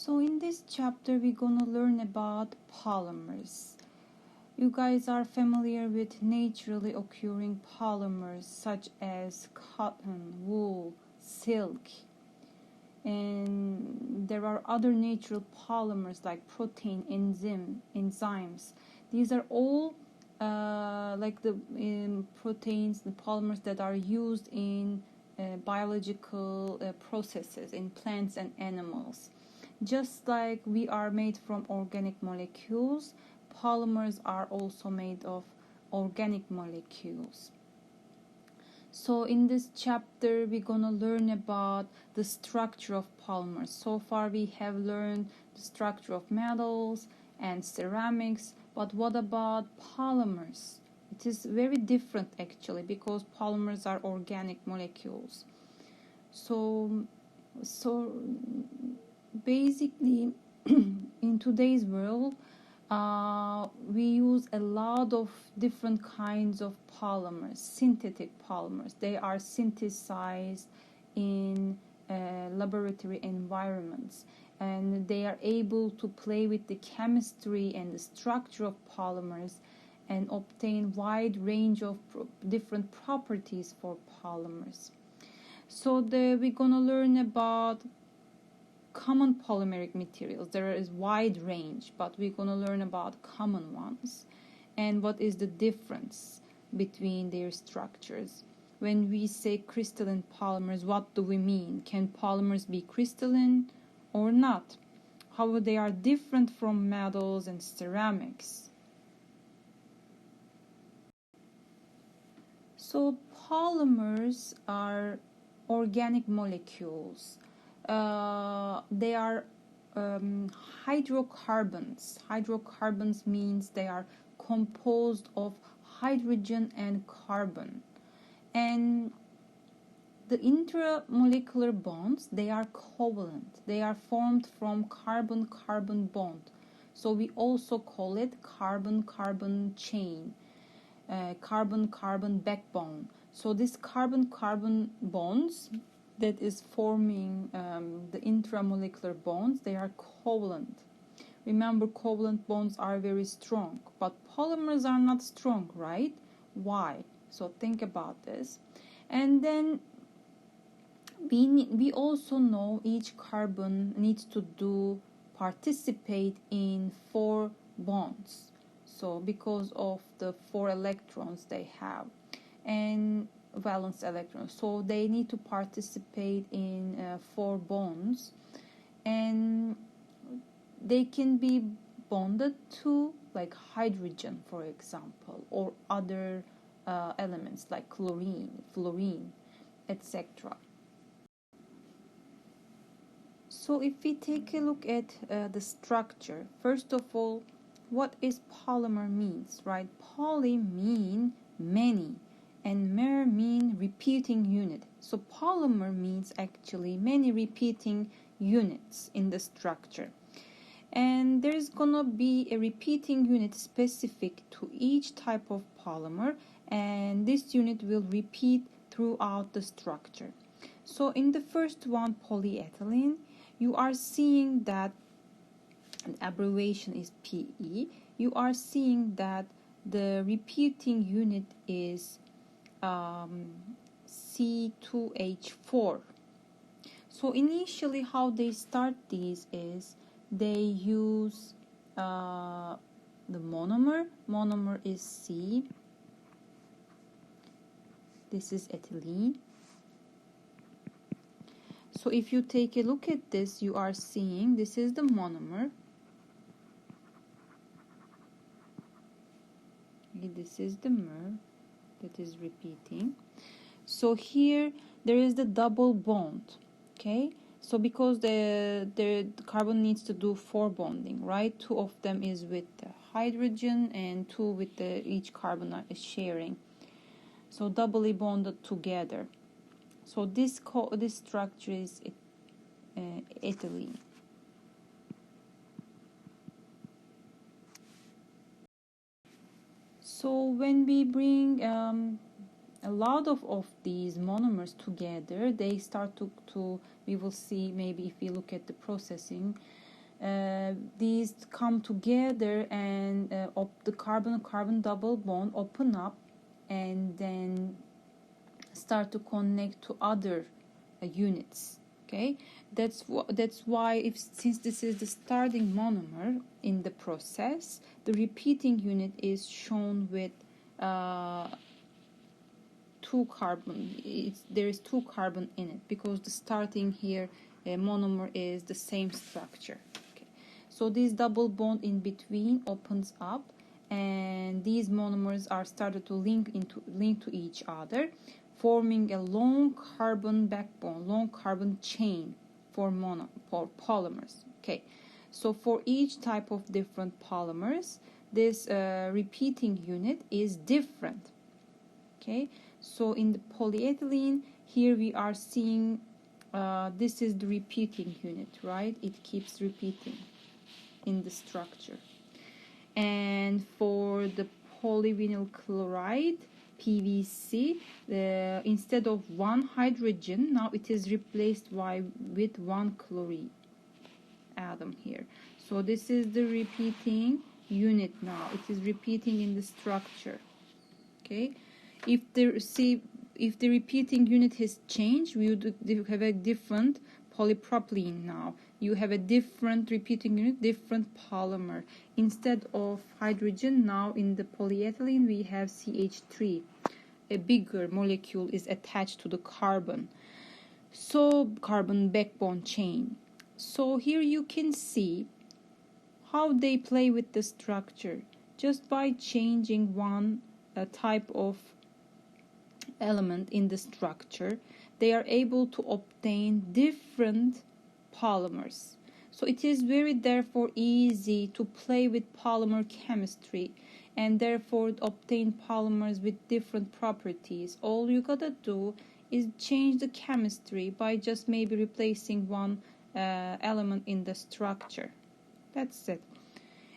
So in this chapter we're gonna learn about polymers. You guys are familiar with naturally occurring polymers such as cotton, wool, silk, and there are other natural polymers like protein, enzymes. These are all like the proteins, the polymers that are used in biological processes in plants and animals. Just like we are made from organic molecules, polymers are also made of organic molecules. So in this chapter we're gonna learn about the structure of polymers. So far we have learned the structure of metals and ceramics, but what about polymers? It is very different actually, because polymers are organic molecules. So basically in today's world we use a lot of different kinds of polymers, synthetic polymers. They are synthesized in laboratory environments, and they are able to play with the chemistry and the structure of polymers and obtain wide range of different properties for polymers. So we're gonna learn about common polymeric materials. There is wide range, but we're going to learn about common ones and what is the difference between their structures. When we say crystalline polymers, what do we mean? Can polymers be crystalline or not? How they are different from metals and ceramics. So polymers are organic molecules. They are hydrocarbons. Hydrocarbons means they are composed of hydrogen and carbon. And the intramolecular bonds, they are covalent. They are formed from carbon-carbon bond. So we also call it carbon-carbon chain, carbon-carbon backbone. So this carbon-carbon bonds that is forming the intramolecular bonds, they are covalent. Remember, covalent bonds are very strong, but polymers are not strong, right? Why? So think about this. And then we also know each carbon needs to participate in 4 bonds. So because of the 4 electrons they have, and valence electrons, so they need to participate in 4 bonds, and they can be bonded to like hydrogen, for example, or other elements like chlorine, fluorine, etc. So if we take a look at the structure, first of all, what is polymer means, right? Poly mean many, and mer mean repeating unit. So polymer means actually many repeating units in the structure. And there's gonna be a repeating unit specific to each type of polymer, and this unit will repeat throughout the structure. So in the first one, polyethylene, you are seeing that an abbreviation is PE. You are seeing that the repeating unit is C2H4. So initially how they start these is they use the monomer. Monomer is C. This is ethylene. So if you take a look at this, you are seeing this is the monomer. This is the mer that is repeating. So here there is the double bond. Okay, so because the carbon needs to do 4 bonding, right? 2 of them is with the hydrogen and 2 with each carbon is sharing. So doubly bonded together. So this structure is ethylene. So when we bring a lot of these monomers together, they start to we will see, maybe if we look at the processing, these come together, and the carbon double bond open up and then start to connect to other units. Okay, that's why, since this is the starting monomer in the process, the repeating unit is shown with two carbon. There is two carbon in it, because the starting here monomer is the same structure. Okay. So this double bond in between opens up, and these monomers are started to link to each other, forming a long carbon backbone, long carbon chain for polymers. Okay. So for each type of different polymers, this repeating unit is different. Okay. So in the polyethylene, here we are seeing this is the repeating unit, right? It keeps repeating in the structure. And for the polyvinyl chloride, PVC, instead of one hydrogen, now it is replaced with one chlorine atom here. So this is the repeating unit now. It is repeating in the structure. Okay. If the repeating unit has changed, we would have a different polypropylene now. You have a different repeating unit, different polymer. Instead of hydrogen, now in the polyethylene we have CH3. A bigger molecule is attached to the carbon. So carbon backbone chain. So here you can see how they play with the structure. Just by changing one type of element in the structure, they are able to obtain different polymers. So it is therefore easy to play with polymer chemistry, and therefore obtain polymers with different properties. All you gotta do is change the chemistry by just maybe replacing one element in the structure. That's it.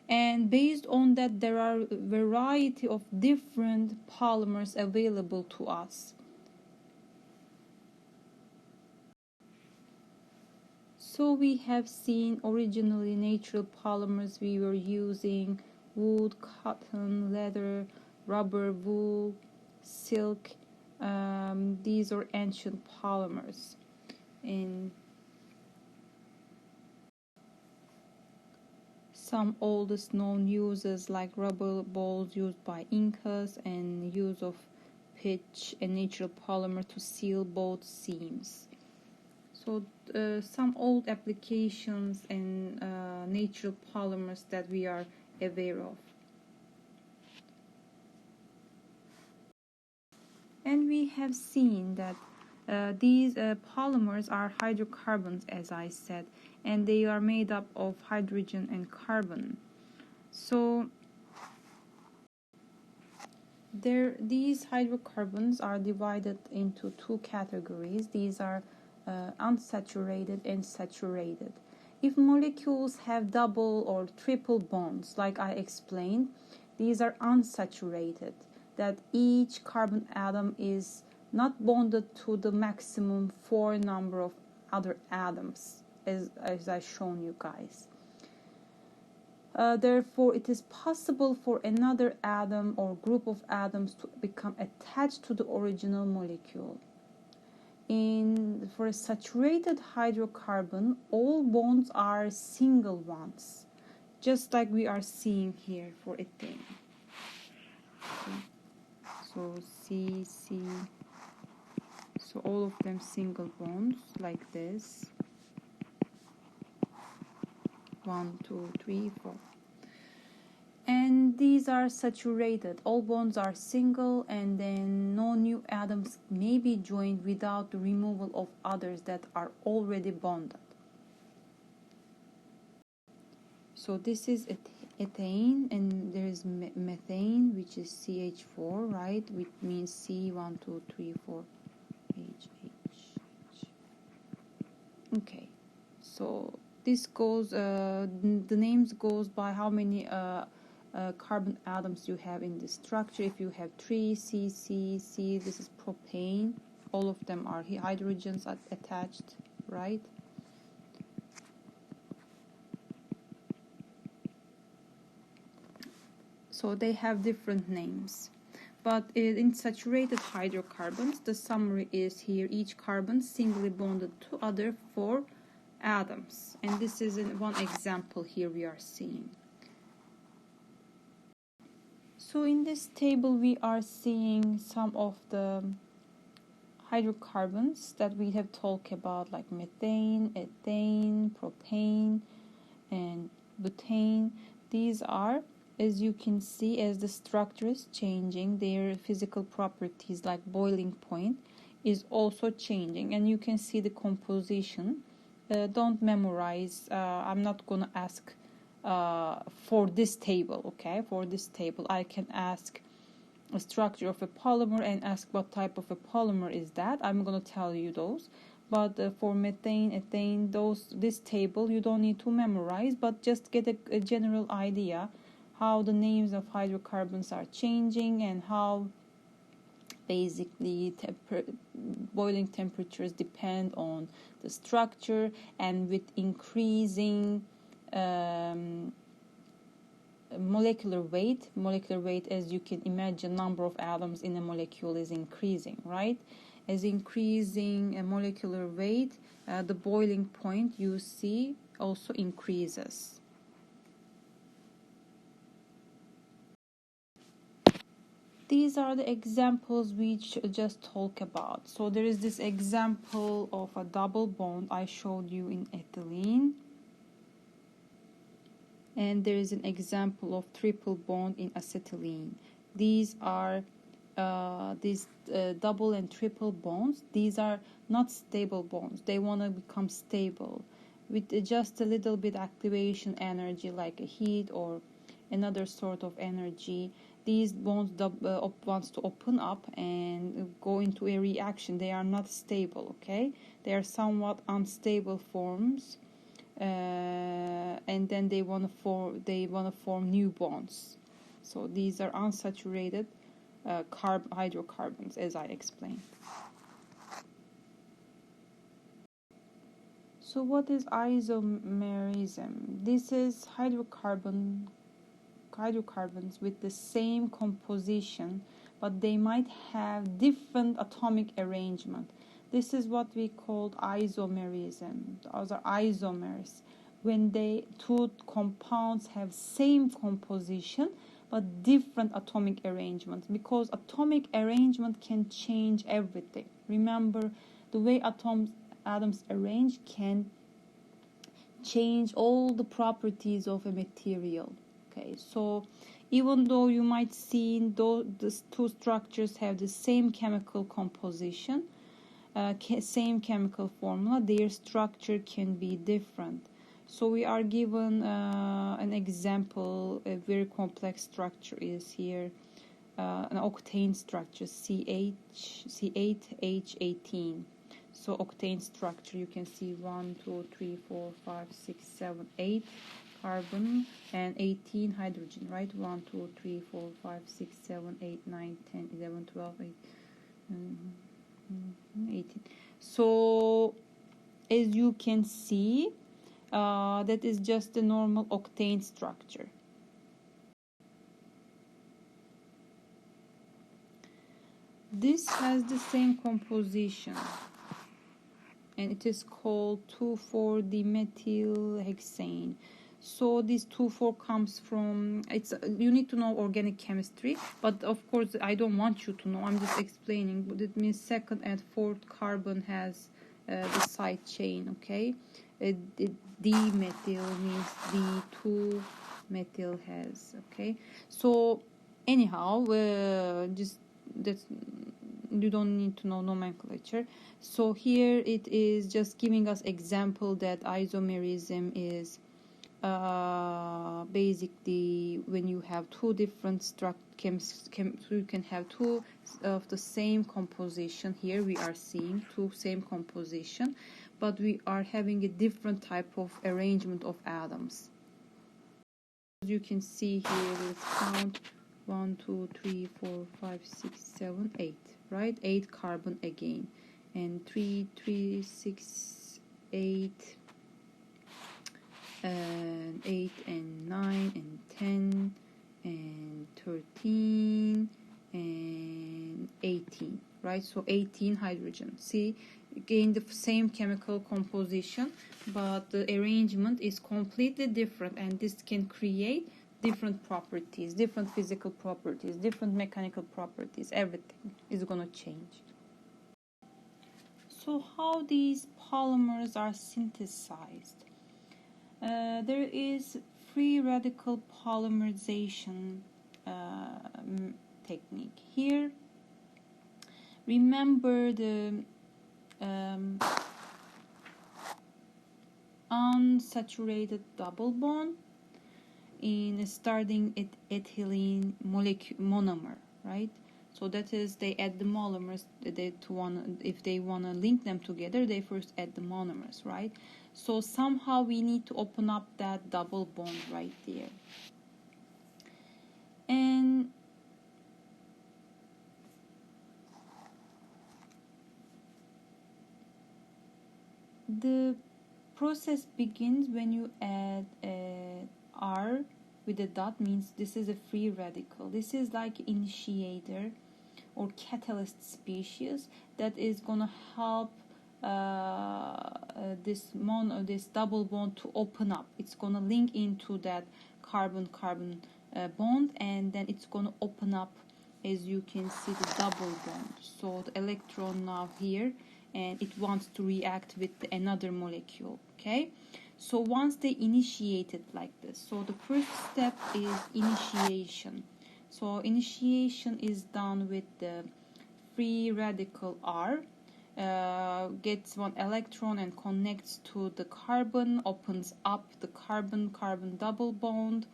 And based on that, there are a variety of different polymers available to us. So we have seen originally natural polymers we were using: wood, cotton, leather, rubber, wool, silk. These are ancient polymers. In some oldest known uses, like rubber balls used by Incas, and use of pitch, a natural polymer to seal boat seams. So some old applications and natural polymers that we are aware of. And we have seen that these polymers are hydrocarbons, as I said, and they are made up of hydrogen and carbon. So these hydrocarbons are divided into two categories. These are unsaturated and saturated. If molecules have double or triple bonds, like I explained, these are unsaturated, that each carbon atom is not bonded to the maximum 4 number of other atoms, as I shown you guys. Therefore, it is possible for another atom or group of atoms to become attached to the original molecule. For a saturated hydrocarbon, all bonds are single ones, just like we are seeing here for ethane. So C, so all of them single bonds like this. 1, 2, 3, 4. And these are saturated. All bonds are single, and then no new atoms may be joined without the removal of others that are already bonded. So this is ethane, and there is methane, which is CH4, right? Which means C, 1, 2, 3, 4, H. Okay, so this goes, the names goes by how many carbon atoms you have in the structure. If you have 3, C, this is propane. All of them are hydrogens attached, right? So they have different names. But in saturated hydrocarbons, the summary is here: each carbon singly bonded to other 4 atoms. And this is one example here we are seeing. So in this table we are seeing some of the hydrocarbons that we have talked about, like methane, ethane, propane, and butane. These are, as you can see, as the structure is changing, their physical properties like boiling point is also changing, and you can see the composition. Don't memorize. I'm not gonna ask for this table, okay? For this table I can ask a structure of a polymer and ask what type of a polymer is that. I'm gonna tell you those. But for methane, ethane, this table you don't need to memorize, but just get a general idea how the names of hydrocarbons are changing and how basically boiling temperatures depend on the structure, and with increasing molecular weight, as you can imagine, number of atoms in a molecule is increasing, right? As increasing a molecular weight, the boiling point you see also increases. These are the examples we just talked about. So there is this example of a double bond I showed you in ethylene, and there is an example of triple bond in acetylene. These are double and triple bonds. These are not stable bonds. They want to become stable with just a little bit activation energy, like a heat or another sort of energy. These bonds wants to open up and go into a reaction. They are not stable, okay? They are somewhat unstable forms, and then they want to form new bonds. So these are unsaturated hydrocarbons, as I explained. So what is isomerism? This is hydrocarbons with the same composition, but they might have different atomic arrangement. This is what we call isomerism. Those are isomers, when two compounds have same composition but different atomic arrangements, because atomic arrangement can change everything. Remember, the way atoms arrange can change all the properties of a material. Okay, so even though you might see the two structures have the same chemical composition, same chemical formula, their structure can be different. So we are given an example. A very complex structure is here, an octane structure, C8H18. So octane structure, you can see 1, 2, 3, 4, 5, 6, 7, 8 carbon and 18 hydrogen, right? 1, 2, 3, 4, 5, 6, 7, 8, 9, 10, 11, 12, 18. So as you can see, that is just the normal octane structure. This has the same composition, and it is called 2,4-dimethylhexane. So this 2,4 comes from, you need to know organic chemistry, but of course I don't want you to know, I'm just explaining. But it means second and fourth carbon has the side chain, okay? Dimethyl means D2 methyl has, okay? So anyhow, just that's, you don't need to know nomenclature. So here it is just giving us example that isomerism is basically when you have two different you can have two of the same composition. Here we are seeing two same composition, but we are having a different type of arrangement of atoms. As you can see here, let's count 1, 2, 3, 4, 5, 6, 7, 8, right? 8 carbon again, and 3, 6, 8, and 8 and 9 and 10 and 13 and 18, right? So 18 hydrogen. See, again the same chemical composition, but the arrangement is completely different, and this can create different properties, different physical properties, different mechanical properties. Everything is going to change. So how these polymers are synthesized? There is free radical polymerization technique. Here, remember the unsaturated double bond in starting at ethylene monomer, right? So that is, they add the monomers. If they want to link them together, they first add the monomers, right? So somehow we need to open up that double bond right there. And the process begins when you add R with a dot, means this is a free radical. This is like initiator or catalyst species that is gonna help this double bond to open up. It's gonna link into that carbon-carbon bond, and then it's gonna open up, as you can see, the double bond. So the electron now here, and it wants to react with another molecule. Okay, so once they initiate it like this, so the first step is initiation. So initiation is done with the free radical R, gets one electron and connects to the carbon, opens up the carbon-carbon double bond,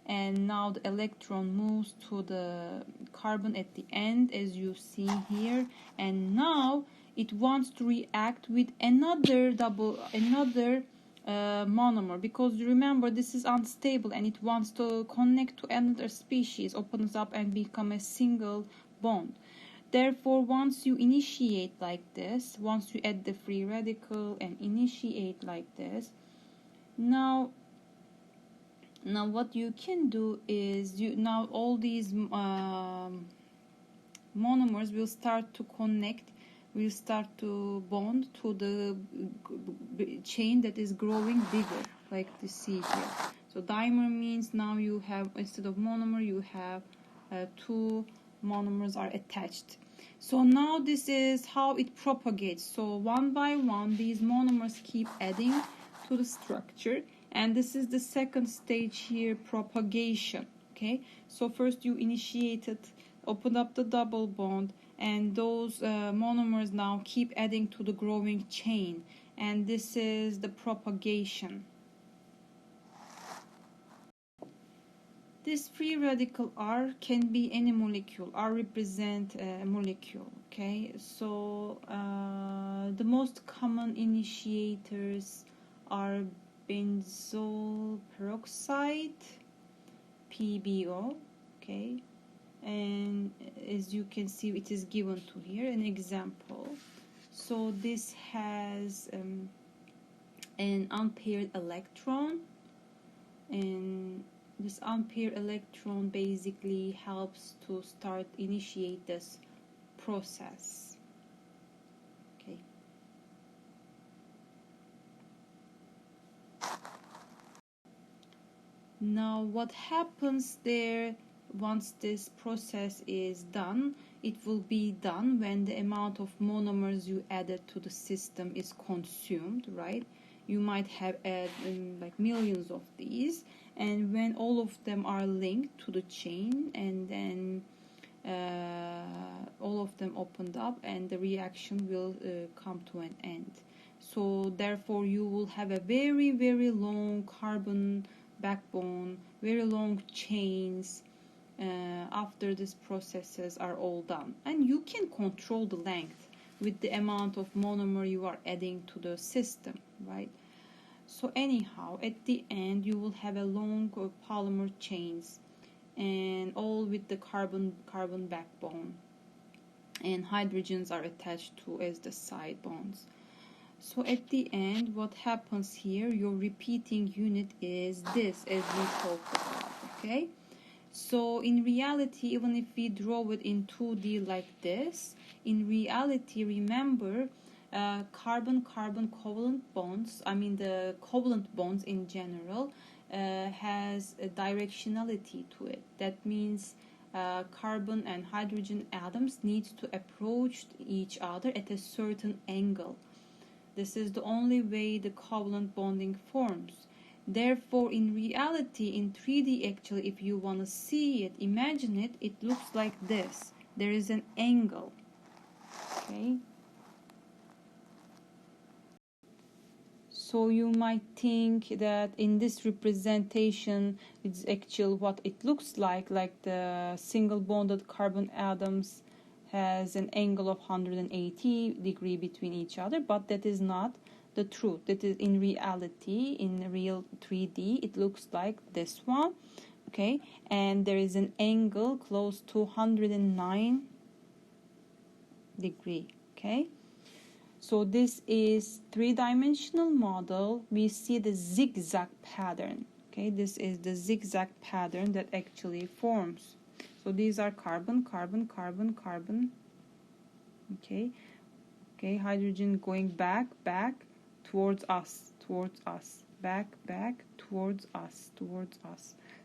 and now the electron moves to the carbon at the end, as you see here, and now it wants to react with another monomer, because remember this is unstable and it wants to connect to another species, opens up and become a single bond. Therefore, once you initiate like this, once you add the free radical and initiate like this, now what you can do is now all these monomers will start to connect, will start to bond to the chain that is growing bigger, like you see here. So dimer means now you have, instead of monomer, you have two monomers are attached. So now this is how it propagates. So one by one these monomers keep adding to the structure, and this is the second stage here, propagation. Okay, so first you initiated, opened up the double bond, and those monomers now keep adding to the growing chain, and this is the propagation. This free radical R can be any molecule. R represent a molecule. Okay, so the most common initiators are benzoyl peroxide, PbO. Okay, and as you can see, it is given to here an example. So this has an unpaired electron, and this unpaired electron basically helps to initiate this process. Okay. Now what happens there, once this process is done, it will be done when the amount of monomers you added to the system is consumed, right? You might have like millions of these, and when all of them are linked to the chain, and then all of them opened up, and the reaction will come to an end. So therefore you will have a very, very long carbon backbone, very long chains after these processes are all done. And you can control the length with the amount of monomer you are adding to the system, right? So anyhow, at the end you will have a long polymer chains, and all with the carbon backbone, and hydrogens are attached to as the side bonds. So at the end, what happens here, your repeating unit is this, as we talked about. Okay, So in reality, even if we draw it in 2D like this, in reality, remember, carbon-carbon covalent bonds, I mean the covalent bonds in general, has a directionality to it. That means carbon and hydrogen atoms need to approach each other at a certain angle. This is the only way the covalent bonding forms. Therefore, in reality, in 3D actually, if you want to see it, imagine it, it looks like this. There is an angle, okay? So you might think that in this representation, it's actually what it looks like the single bonded carbon atoms has an angle of 180 degree between each other, but that is not the truth. That is in reality, in real 3D, it looks like this one, okay? And there is an angle close to 109 degree, okay? So this is three-dimensional model. We see the zigzag pattern, okay? This is the zigzag pattern that actually forms. So these are carbon, carbon, carbon, carbon, okay? Okay, hydrogen going back, back, towards us, back, back, towards us.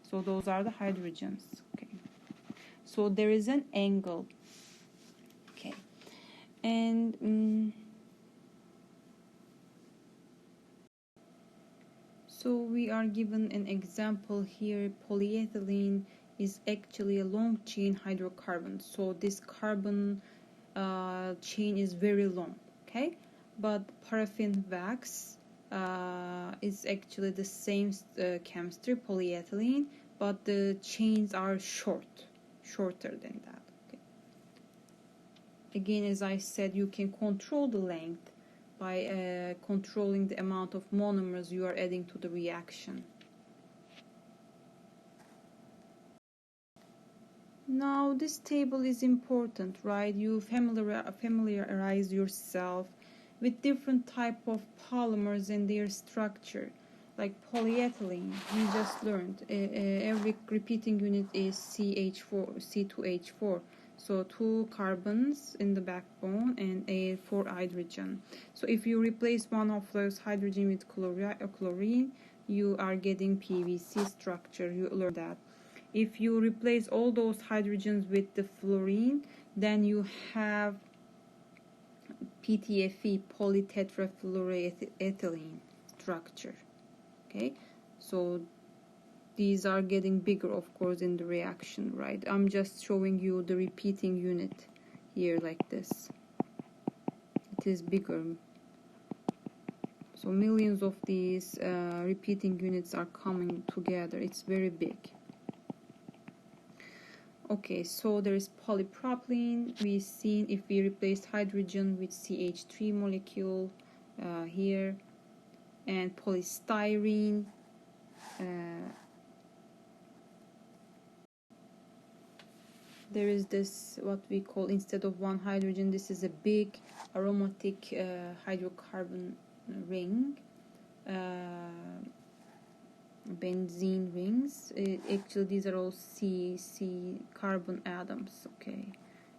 So those are the hydrogens, okay? So there is an angle, okay? And so we are given an example here. Polyethylene is actually a long chain hydrocarbon. So this carbon chain is very long, okay? But paraffin wax is actually the same chemistry, polyethylene, but the chains are shorter than that, okay? Again, as I said, you can control the length by controlling the amount of monomers you are adding to the reaction. Now this table is important, right? You familiarize yourself with different type of polymers and their structure. Like polyethylene, we just learned every repeating unit is C2H4. So 2 carbons in the backbone and 4 hydrogen. So if you replace one of those hydrogen with chlorine, you are getting PVC structure. You learned that. If you replace all those hydrogens with the fluorine, then you have PTFE, polytetrafluoroethylene structure. Okay, so these are getting bigger, of course, in the reaction, right? I'm just showing you the repeating unit here like this. It is bigger. So millions of these repeating units are coming together. It's very big. Okay, so there is polypropylene. We've seen if we replace hydrogen with CH3 molecule here, and polystyrene. There is this, what we call, instead of one hydrogen, this is a big aromatic hydrocarbon ring, benzene rings. Actually, these are all C carbon atoms, okay,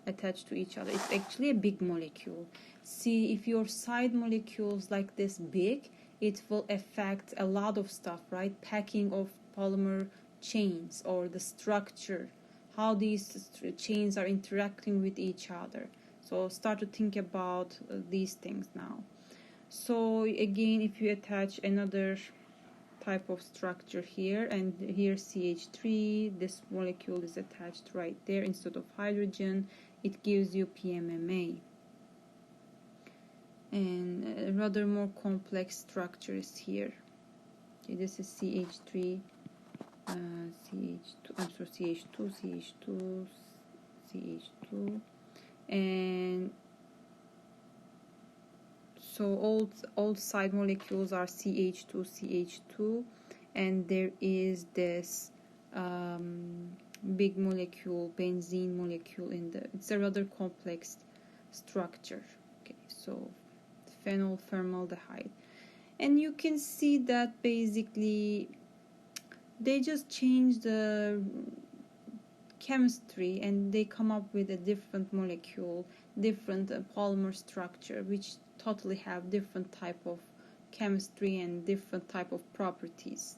attached to each other. It's actually a big molecule. See, if your side molecules like this big, it will affect a lot of stuff, right? Packing of polymer chains, or the structure, how these chains are interacting with each other. So start to think about these things now. So again, if you attach another type of structure here, and here CH3, this molecule is attached right there instead of hydrogen, it gives you PMMA. And a rather more complex structure is here. Okay, this is CH3, CH2, I'm sorry, CH2, and so all side molecules are CH2, and there is this big molecule, benzene molecule in the. It's a rather complex structure. Okay, so phenyl formaldehyde, and you can see that basically they just change the chemistry, and they come up with a different molecule, different polymer structure, which totally have different type of chemistry and different type of properties.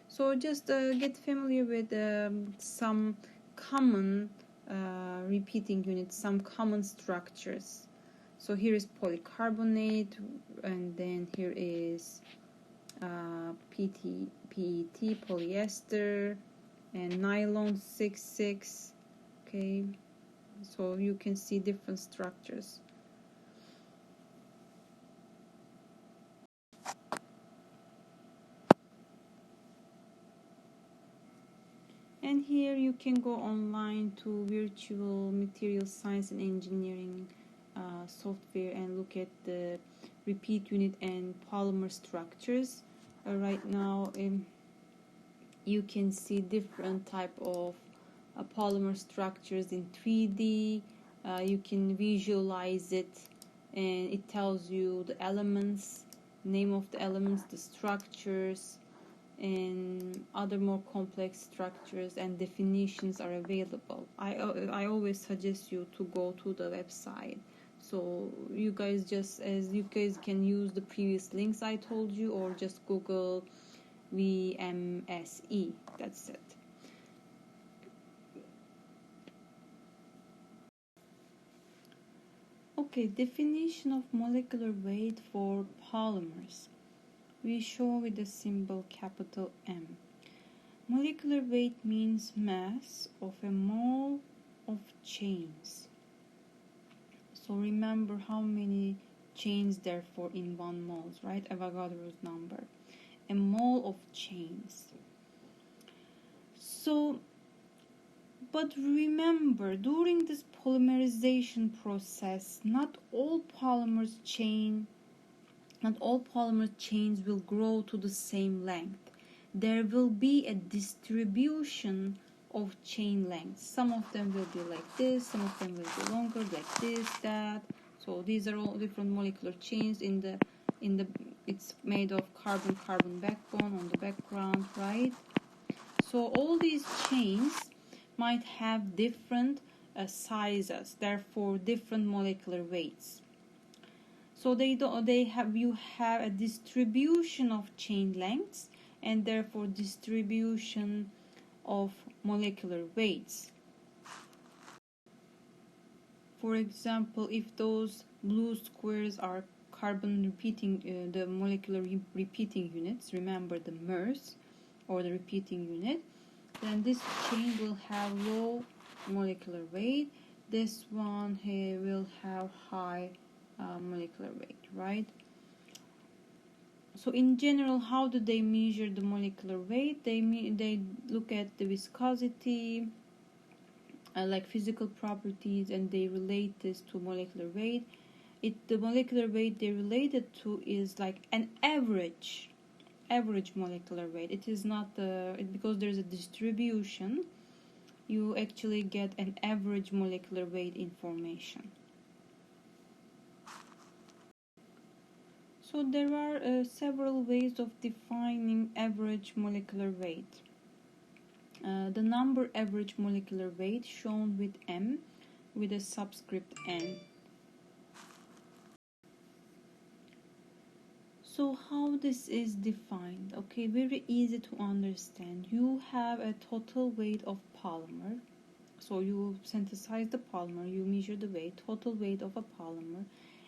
So just get familiar with some common repeating units, some common structures. So here is polycarbonate, and then here is PET, polyester, and nylon 6,6. Okay, so you can see different structures. And here you can go online to virtual material science and engineering software and look at the repeat unit and polymer structures. Right now you can see different type of polymer structures in 3D. You can visualize it, and it tells you the elements, name of the elements, the structures, and other more complex structures and definitions are available. I always suggest you to go to the website. So you guys can use the previous links I told you, or just Google VMSE. That's it. Okay, definition of molecular weight for polymers. We show with the symbol capital M. Molecular weight means mass of a mole of chains. So remember how many chains therefore in 1 mole, right? Avogadro's number. A mole of chains. So, but remember, during this polymerization process, not all polymer chains will grow to the same length. There will be a distribution of chain lengths. Some of them will be like this, some of them will be longer, like this, that. So these are all different molecular chains it's made of carbon-carbon backbone on the background, right? So all these chains might have different sizes, therefore different molecular weights. So you have a distribution of chain lengths and therefore distribution of molecular weights. For example, if those blue squares are carbon repeating, the molecular repeating units, remember the MERS or the repeating unit, then this chain will have low molecular weight. This one here will have high molecular weight, right? So in general, how do they measure the molecular weight? They look at the viscosity, like physical properties, and they relate this to molecular weight. The molecular weight they related to is like an average molecular weight. It is not because there's a distribution, you actually get an average molecular weight information. So there are several ways of defining average molecular weight. The number average molecular weight shown with M with a subscript N. So how this is defined? Okay, very easy to understand. You have a total weight of polymer. So you synthesize the polymer, you measure the weight, total weight of a polymer,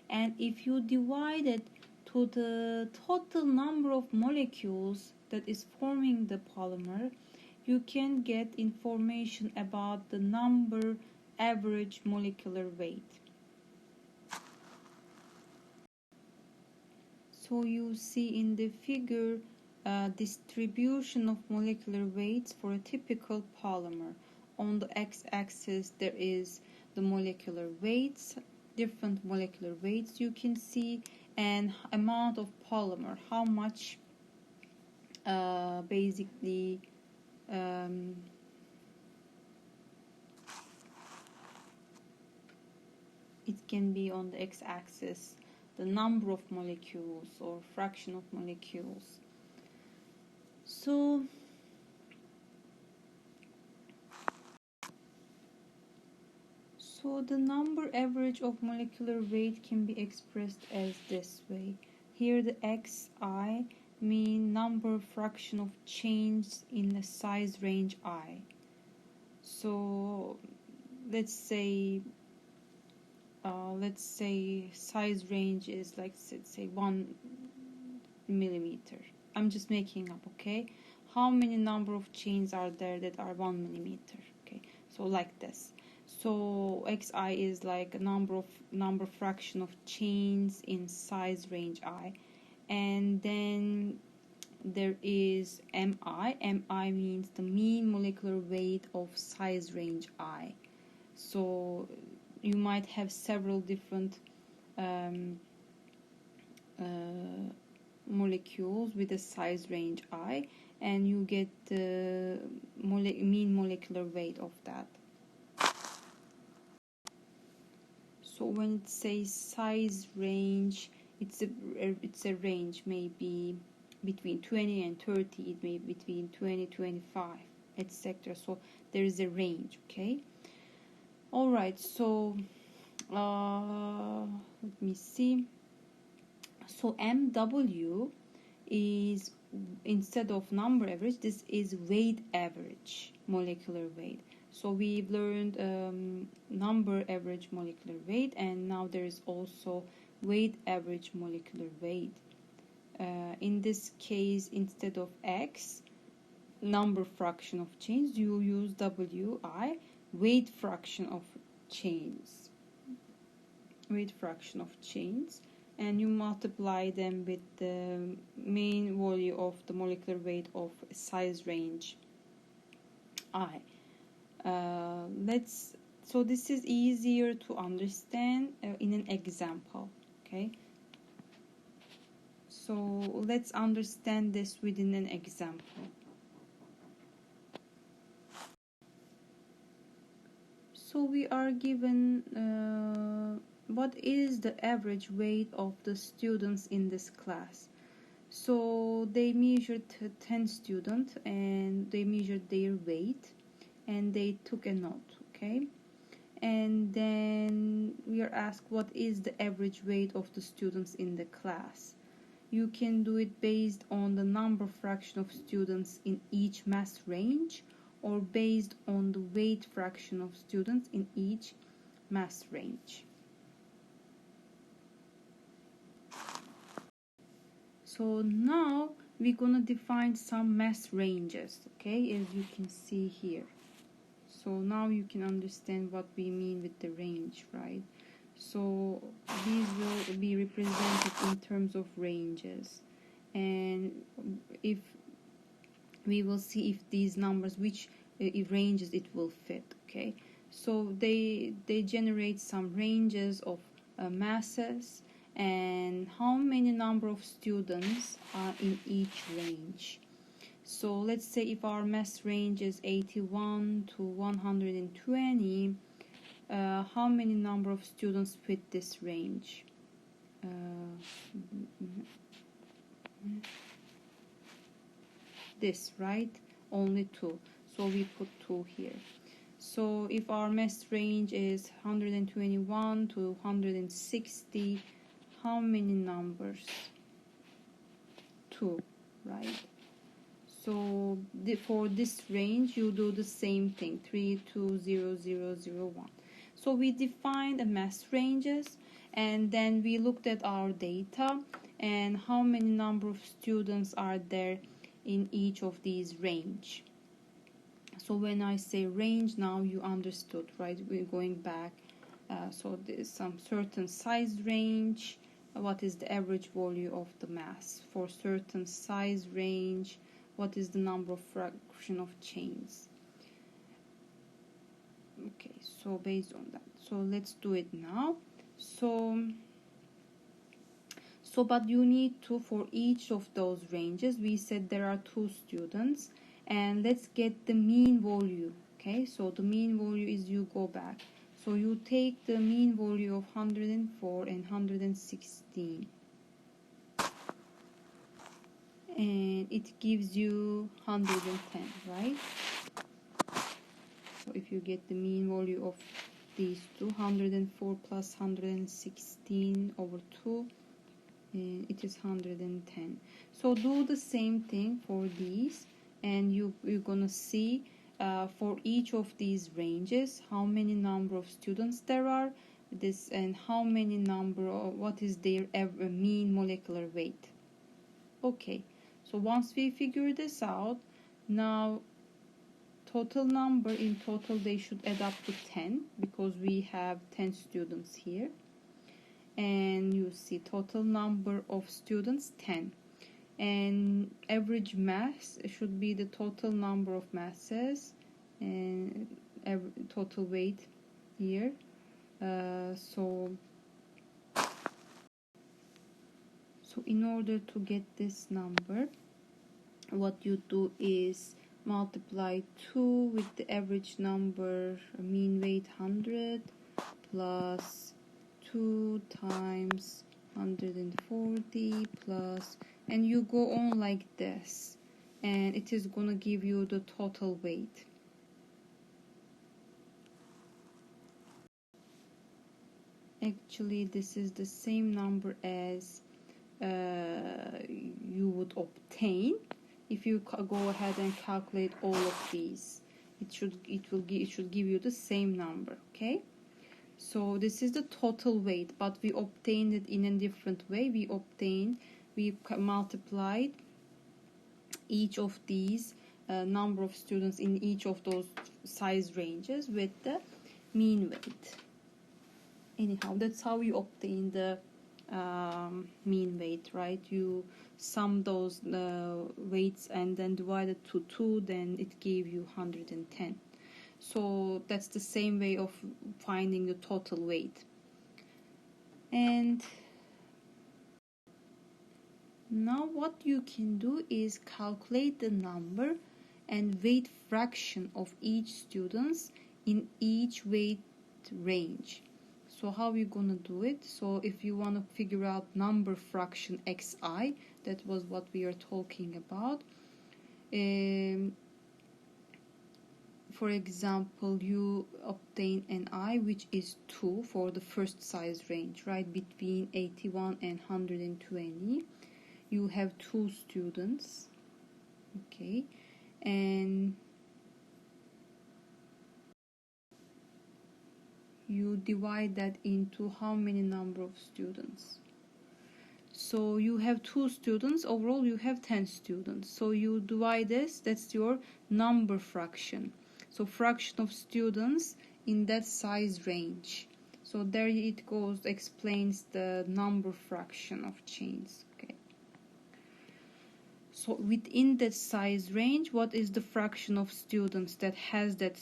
and if you divide it to the total number of molecules that is forming the polymer, you can get information about the number average molecular weight. So you see in the figure distribution of molecular weights for a typical polymer. On the x-axis there is the molecular weights, different molecular weights you can see, and amount of polymer, how much basically it can be on the x-axis the number of molecules or fraction of molecules. So So the number average of molecular weight can be expressed as this way. Here the xi mean number fraction of change in the size range I. So let's say size range is like, let's say 1 millimeter. I'm just making up, okay? How many number of chains are there that are 1 millimeter? Okay, so like this. So xi is like a number fraction of chains in size range I, and then there is mi. Mi means the mean molecular weight of size range I. So you might have several different molecules with a size range I, and you get the mean molecular weight of that. So when it says size range, it's a range, maybe between 20 and 30, it may be between 20 25, etc. So there is a range, okay? All right, so let me see. So MW is, instead of number average, this is weight average molecular weight. So we've learned number average molecular weight, and now there is also weight average molecular weight. In this case, instead of X, number fraction of chains, you use WI, weight fraction of chains. Weight fraction of chains. And you multiply them with the mean value of the molecular weight of size range I. So this is easier to understand in an example, okay? So let's understand this within an example. So we are given what is the average weight of the students in this class. So they measured 10 students and they measured their weight and they took a note, okay? And then we are asked what is the average weight of the students in the class. You can do it based on the number fraction of students in each mass range, or based on the weight fraction of students in each mass range. So now we're gonna define some mass ranges, okay, as you can see here. So now you can understand what we mean with the range, right? So these will be represented in terms of ranges, and if we will see if these numbers, which ranges it will fit, okay? So they generate some ranges of masses and how many number of students are in each range. So let's say if our mass range is 81 to 120, how many number of students fit this range? This, right? Only 2. So we put 2 here. So if our mass range is 121 to 160, how many numbers? 2, right? So for this range, you do the same thing, 3, 2, 0, 0, 0, 1. So we defined the mass ranges, and then we looked at our data and how many number of students are there in each of these range. So when I say range, now you understood, right? We're going back. So there's some certain size range. What is the average value of the mass for certain size range? What is the number of fraction of chains? Okay, so based on that, so let's do it now. So but you need to, for each of those ranges, we said there are 2 students, and let's get the mean value. Okay, so the mean value is, you go back, so you take the mean value of 104 and 116, and it gives you 110, right? So if you get the mean value of these two, 104 plus 116 over 2, it is 110. So do the same thing for these, and you're gonna see for each of these ranges how many number of students there are, this, and how many number, or what is their mean molecular weight. Okay, so once we figure this out, now total number, in total they should add up to 10 because we have 10 students here. And you see total number of students 10, and average mass should be the total number of masses and total weight here. So in order to get this number, what you do is multiply 2 with the average number, mean weight 100, plus 2 times 140 plus, and you go on like this, and it is gonna give you the total weight. Actually, this is the same number as you would obtain if you go ahead and calculate all of these. It should give you the same number. Okay, so this is the total weight, but we obtained it in a different way. We multiplied each of these number of students in each of those size ranges with the mean weight. Anyhow, that's how you obtain the mean weight, right? You sum those weights and then divide it to 2, then it gave you 110. So that's the same way of finding the total weight. And now what you can do is calculate the number and weight fraction of each students in each weight range. So how are we gonna do it? So if you want to figure out number fraction xi, that was what we are talking about. For example, you obtain an I which is 2 for the first size range, right? Between 81 and 120. You have 2 students, okay, and you divide that into how many number of students. So you have 2 students, overall you have 10 students. So you divide this, that's your number fraction. So fraction of students in that size range. So there it goes, explains the number fraction of chains. Okay. So within that size range, what is the fraction of students that has that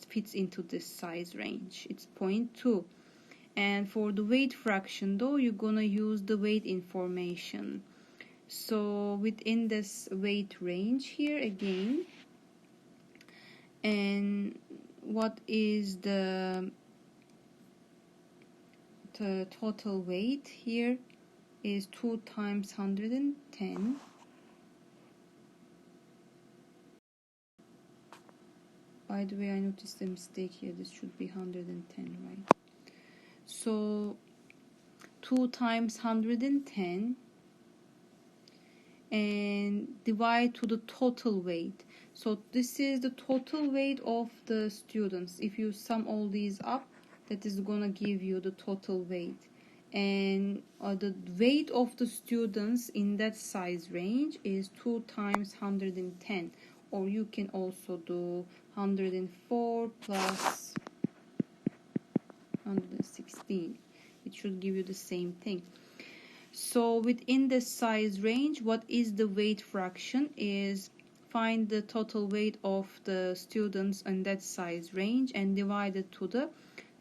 fits into this size range? It's 0.2. And for the weight fraction, though, you're gonna use the weight information. So within this weight range here again, and what is the total weight here is 2 times 110. By the way, I noticed a mistake here. This should be 110, right? So 2 times 110 and divide to the total weight. So this is the total weight of the students. If you sum all these up, that is gonna give you the total weight. And the weight of the students in that size range is 2 times 110. Or you can also do 104 plus 116. It should give you the same thing. So within the size range, what is the weight fraction is find the total weight of the students in that size range and divide it to the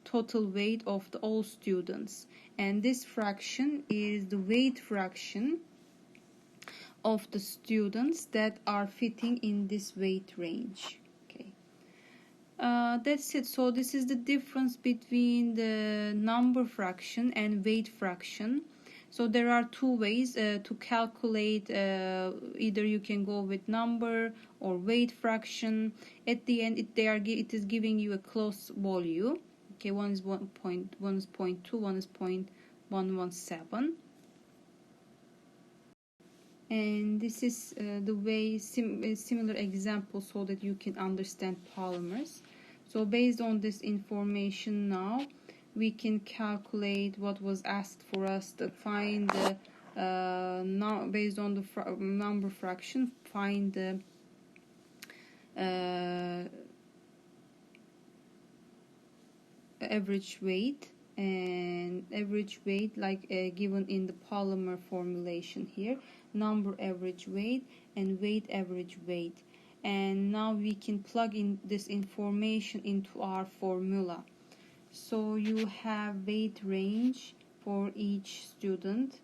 total weight of all students. And this fraction is the weight fraction of the students that are fitting in this weight range. Okay, that's it. So this is the difference between the number fraction and weight fraction. So there are 2 ways to calculate. Either you can go with number or weight fraction. At the end, it is giving you a closed value. Okay, one is 1 is 0.2, one is 0.117. And this is the way similar example so that you can understand polymers. So based on this information now, we can calculate what was asked for us to find the based on the number fraction, find the average weight, and average weight like given in the polymer formulation here, number average weight and weight average weight. And now we can plug in this information into our formula. So you have weight range for each student,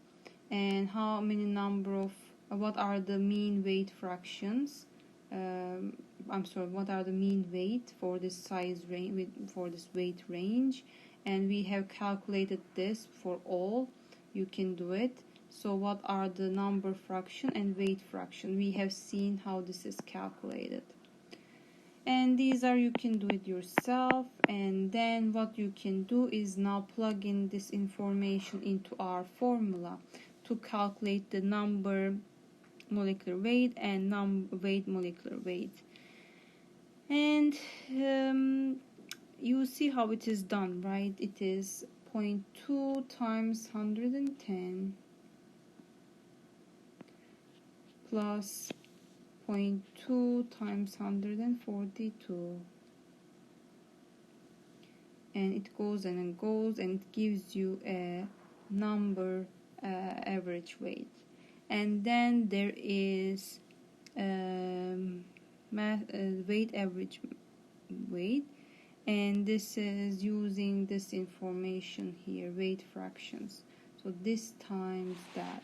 and how many number of what are the mean weight fractions, what are the mean weight for this size range, for this weight range, and we have calculated this for all. You can do it. So what are the number fraction and weight fraction? We have seen how this is calculated. And these are, you can do it yourself. And then what you can do is now plug in this information into our formula to calculate the number molecular weight and weight molecular weight. And you see how it is done, right? It is 0.2 times 110 plus 0.2 times 142, and it goes and goes, and it gives you a number average weight. And then there is weight average weight, and this is using this information here, weight fractions. So this times that,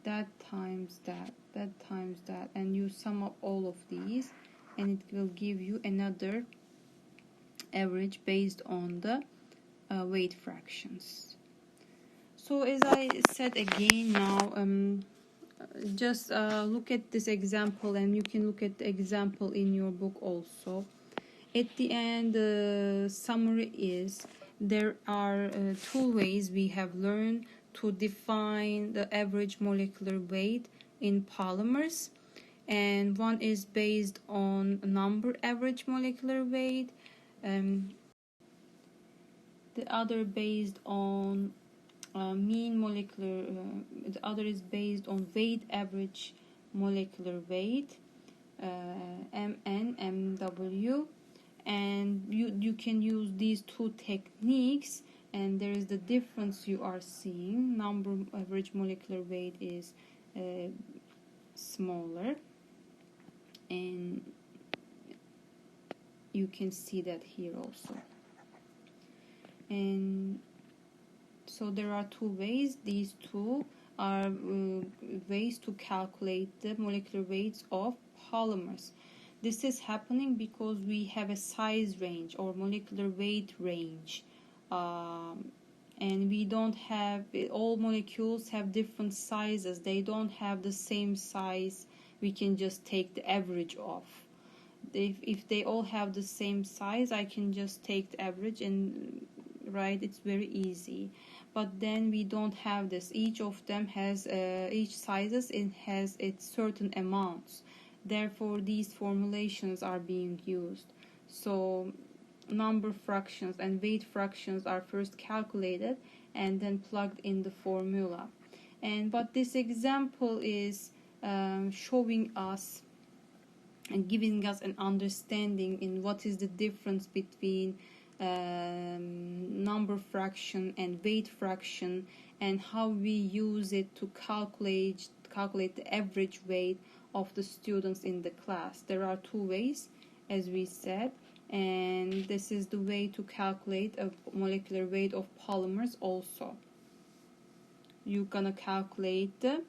that times that, that times that, and you sum up all of these, and it will give you another average based on the weight fractions. So as I said again now, just look at this example, and you can look at the example in your book also. At the end, the summary is there are two ways we have learned to define the average molecular weight in polymers, and one is based on number average molecular weight, the other based on mean molecular, the other is based on weight average molecular weight, MW. And you can use these two techniques, and there is the difference you are seeing. Number average molecular weight is smaller, and you can see that here also. And so there are two ways. These two are ways to calculate the molecular weights of polymers. This is happening because we have a size range or molecular weight range, and we don't have, all molecules have different sizes. They don't have the same size. We can just take the average off. If they all have the same size, I can just take the average and write. It's very easy. But then we don't have this. Each of them has each sizes, it has its certain amounts. Therefore, these formulations are being used. So number fractions and weight fractions are first calculated and then plugged in the formula. And what this example is showing us and giving us an understanding in what is the difference between number fraction and weight fraction, and how we use it to calculate the average weight of the students in the class. There are two ways, as we said, and this is the way to calculate a molecular weight of polymers also. You're gonna calculate the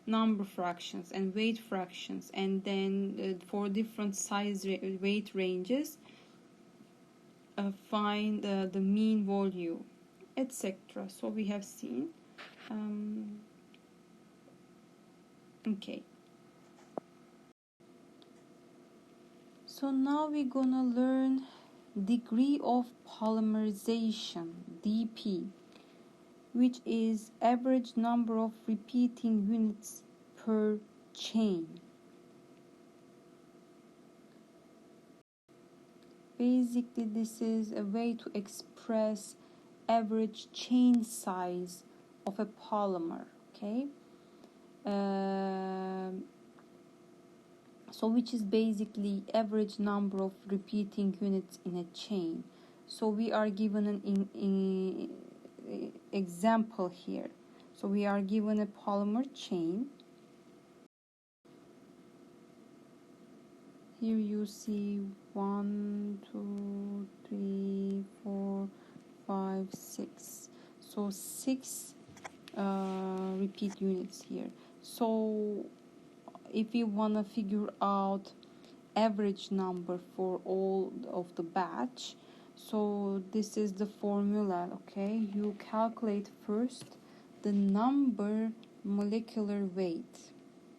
number fractions and weight fractions, and then for different size weight ranges, find the mean volume, etc. So we have seen. Okay. So now we're gonna learn degree of polymerization, dP, which is average number of repeating units per chain. Basically, this is a way to express average chain size of a polymer, okay? So which is basically average number of repeating units in a chain. So we are given an example here. So we are given a polymer chain. Here you see 1, 2, 3, 4, 5, 6. So 6 repeat units here. So if you want to figure out average number for all of the batch, so this is the formula, okay? You calculate first the number molecular weight,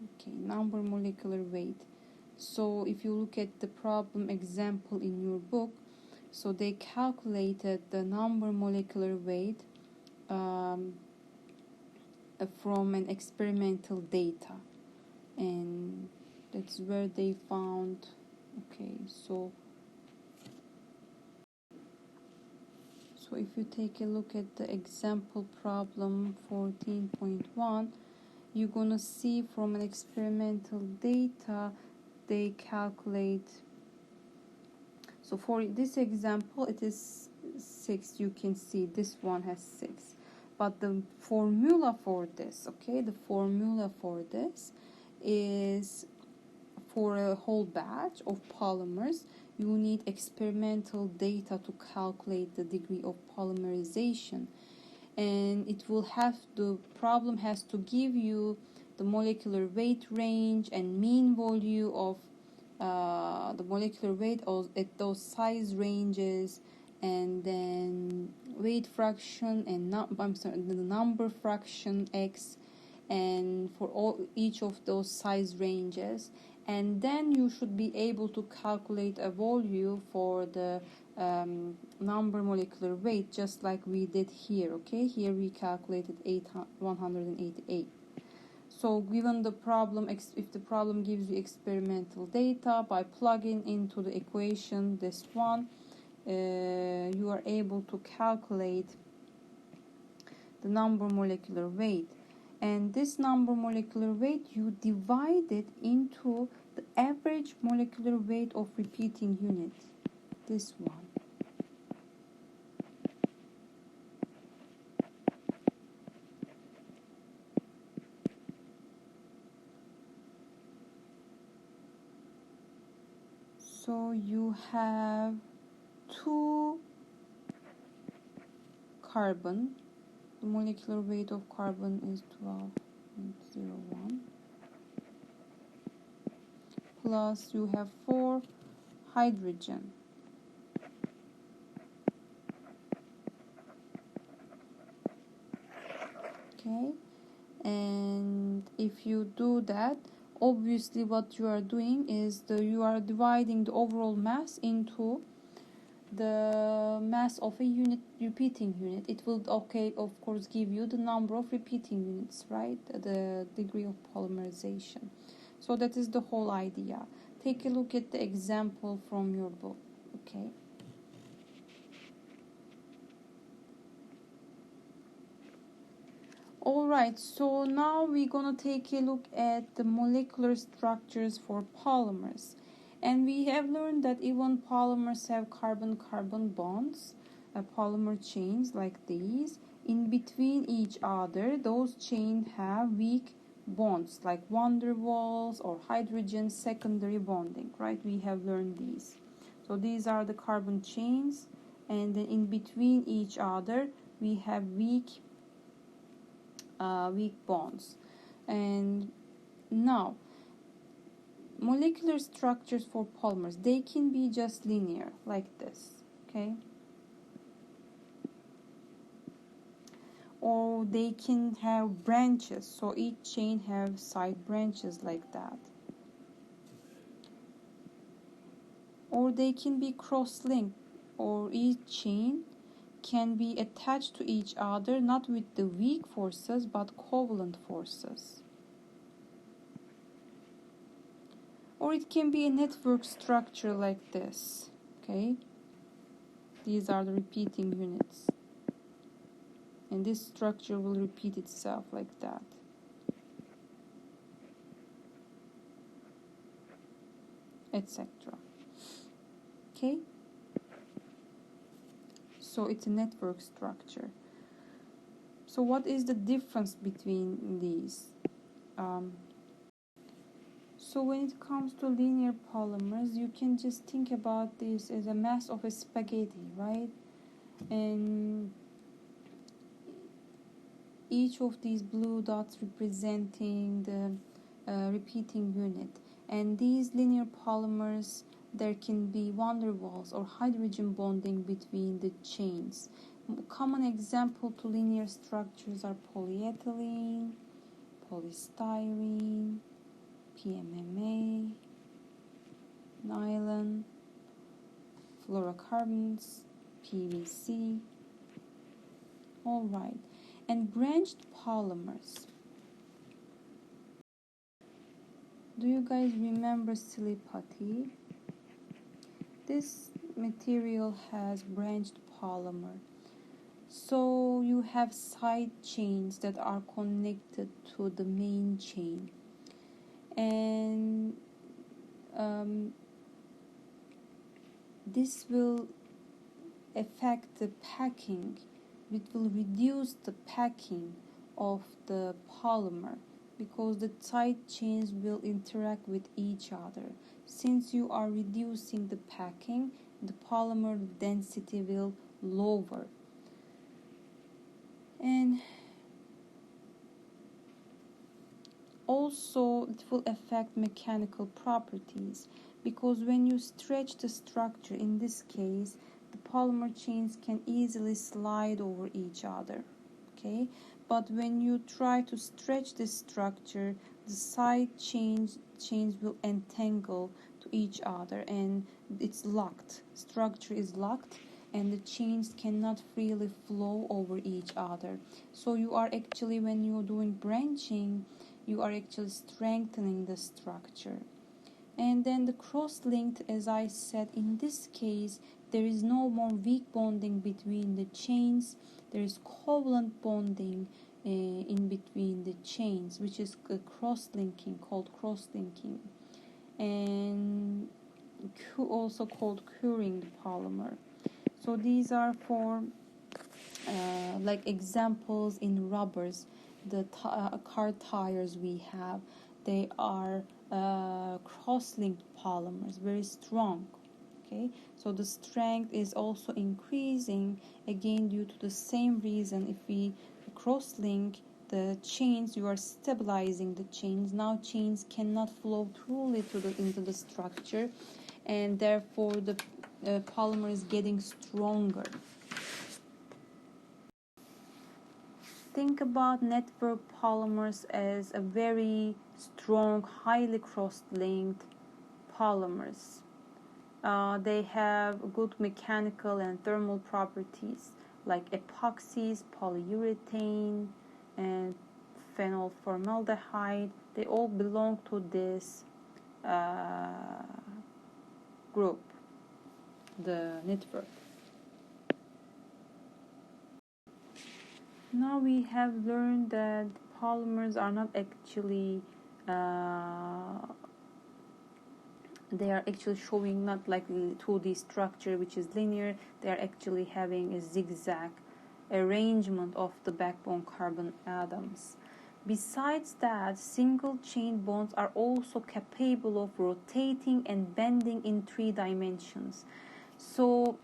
okay, number molecular weight. So if you look at the problem example in your book, so they calculated the number molecular weight from an experimental data, and that's where they found, okay, so if you take a look at the example problem 14.1, you're gonna see from an experimental data they calculate. So for this example it is 6, you can see this one has 6, but the formula for this, okay, the formula for this is for a whole batch of polymers you need experimental data to calculate the degree of polymerization, and it will have, the problem has to give you the molecular weight range and mean value of the molecular weight at those size ranges, and then weight fraction and the number fraction x, and for each of those size ranges, and then you should be able to calculate a value for the number molecular weight, just like we did here, okay? Here we calculated 188. So given the problem, if the problem gives you experimental data, by plugging into the equation this one, you are able to calculate the number molecular weight. And this number molecular weight, you divide it into the average molecular weight of repeating units, this one. So you have 2 carbon. The molecular weight of carbon is 12.01. Plus you have 4 hydrogen. Okay, and if you do that, obviously what you are doing is you are dividing the overall mass into the mass of a unit, repeating unit. It will, okay, of course, give you the number of repeating units, right? The degree of polymerization. So that is the whole idea. Take a look at the example from your book, okay? Alright, so now we're gonna take a look at the molecular structures for polymers. And we have learned that even polymers have carbon-carbon bonds, polymer chains like these. In between each other, those chains have weak bonds like van der Waals or hydrogen secondary bonding, right? We have learned these. So these are the carbon chains, and then in between each other, we have weak bonds. And now, molecular structures for polymers, they can be just linear like this, okay, or they can have branches, so each chain have side branches like that, or they can be cross-linked or each chain can be attached to each other not with the weak forces but covalent forces. Or it can be a network structure like this. Okay, these are the repeating units, and this structure will repeat itself like that. Etc. Okay, so it's a network structure. So what is the difference between these? So when it comes to linear polymers, you can just think about this as a mass of a spaghetti, right? And each of these blue dots representing the repeating unit. And these linear polymers, there can be van der Waals or hydrogen bonding between the chains. Common example to linear structures are polyethylene, polystyrene, PMMA, nylon, fluorocarbons, PVC. All right. And branched polymers. Do you guys remember silly putty? This material has branched polymer. So you have side chains that are connected to the main chain. And this will affect the packing. It will reduce the packing of the polymer because the side chains will interact with each other. Since you are reducing the packing, the polymer density will lower. And also it will affect mechanical properties because when you stretch the structure, in this case, the polymer chains can easily slide over each other. Okay, but when you try to stretch this structure, the side chains will entangle to each other and it's locked. Structure is locked and the chains cannot freely flow over each other. So you are actually, when you're doing branching, you are actually strengthening the structure. And then the cross-linked, as I said, in this case, there is no more weak bonding between the chains. There is covalent bonding in between the chains, which is cross-linking, called cross-linking. And also called curing the polymer. So these are for like examples in rubbers. The car tires we have, they are cross-linked polymers, very strong. Okay, so the strength is also increasing again due to the same reason. If we cross-link the chains, you are stabilizing the chains. Now chains cannot flow truly into the structure, and therefore the polymer is getting stronger. Think about network polymers as a very strong, highly cross-linked polymers. They have good mechanical and thermal properties like epoxies, polyurethane, and phenol formaldehyde. They all belong to this group, the network. Now we have learned that polymers are not actually they are actually showing not like the 2D structure which is linear. They are actually having a zigzag arrangement of the backbone carbon atoms. Besides that, single chain bonds are also capable of rotating and bending in 3 dimensions. So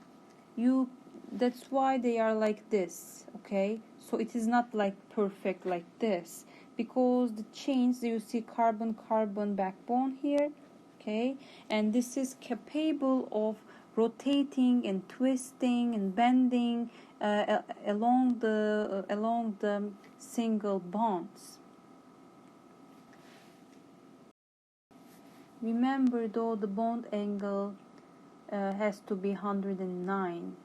that's why they are like this, okay? So it is not like perfect like this, because the chains, you see carbon-carbon backbone here, okay? And this is capable of rotating and twisting and bending along the single bonds. Remember though, the bond angle has to be 109,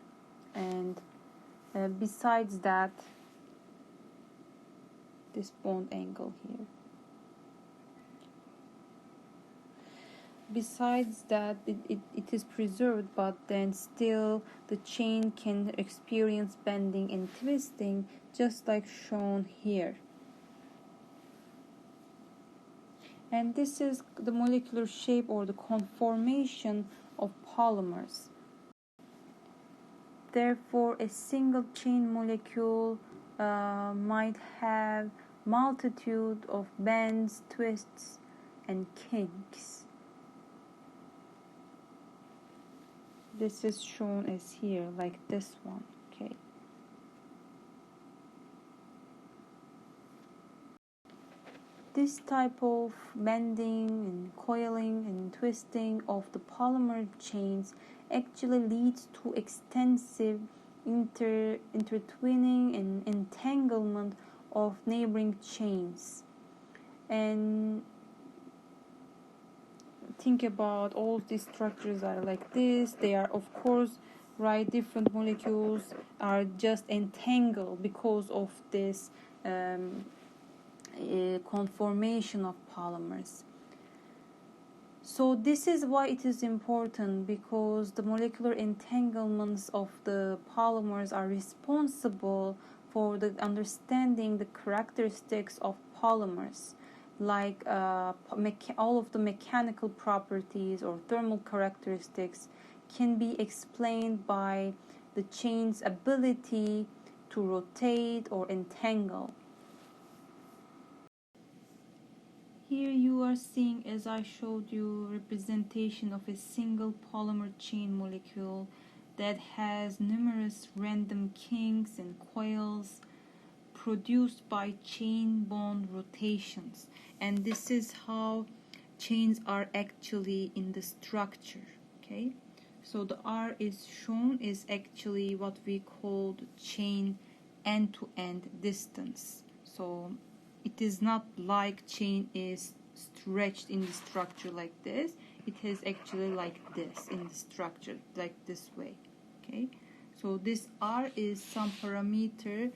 and besides that, this bond angle here. Besides that, it is preserved, but then still the chain can experience bending and twisting, just like shown here. And this is the molecular shape or the conformation of polymers. Therefore, a single chain molecule might have multitude of bends, twists, and kinks. This is shown as here, like this one, okay? This type of bending and coiling and twisting of the polymer chains actually leads to extensive intertwining and entanglement of neighboring chains. And think about all these structures are like this. They are, of course, right, different molecules are just entangled because of this conformation of polymers. So this is why it is important, because the molecular entanglements of the polymers are responsible for the understanding the characteristics of polymers, like all of the mechanical properties or thermal characteristics can be explained by the chain's ability to rotate or entangle. Here you are seeing, as I showed you, representation of a single polymer chain molecule that has numerous random kinks and coils produced by chain bond rotations. And this is how chains are actually in the structure, okay? So the R is shown is actually what we call the chain end-to-end distance. So it is not like chain is stretched in the structure like this. It is actually like this in the structure, like this way, okay? So this R is some parameter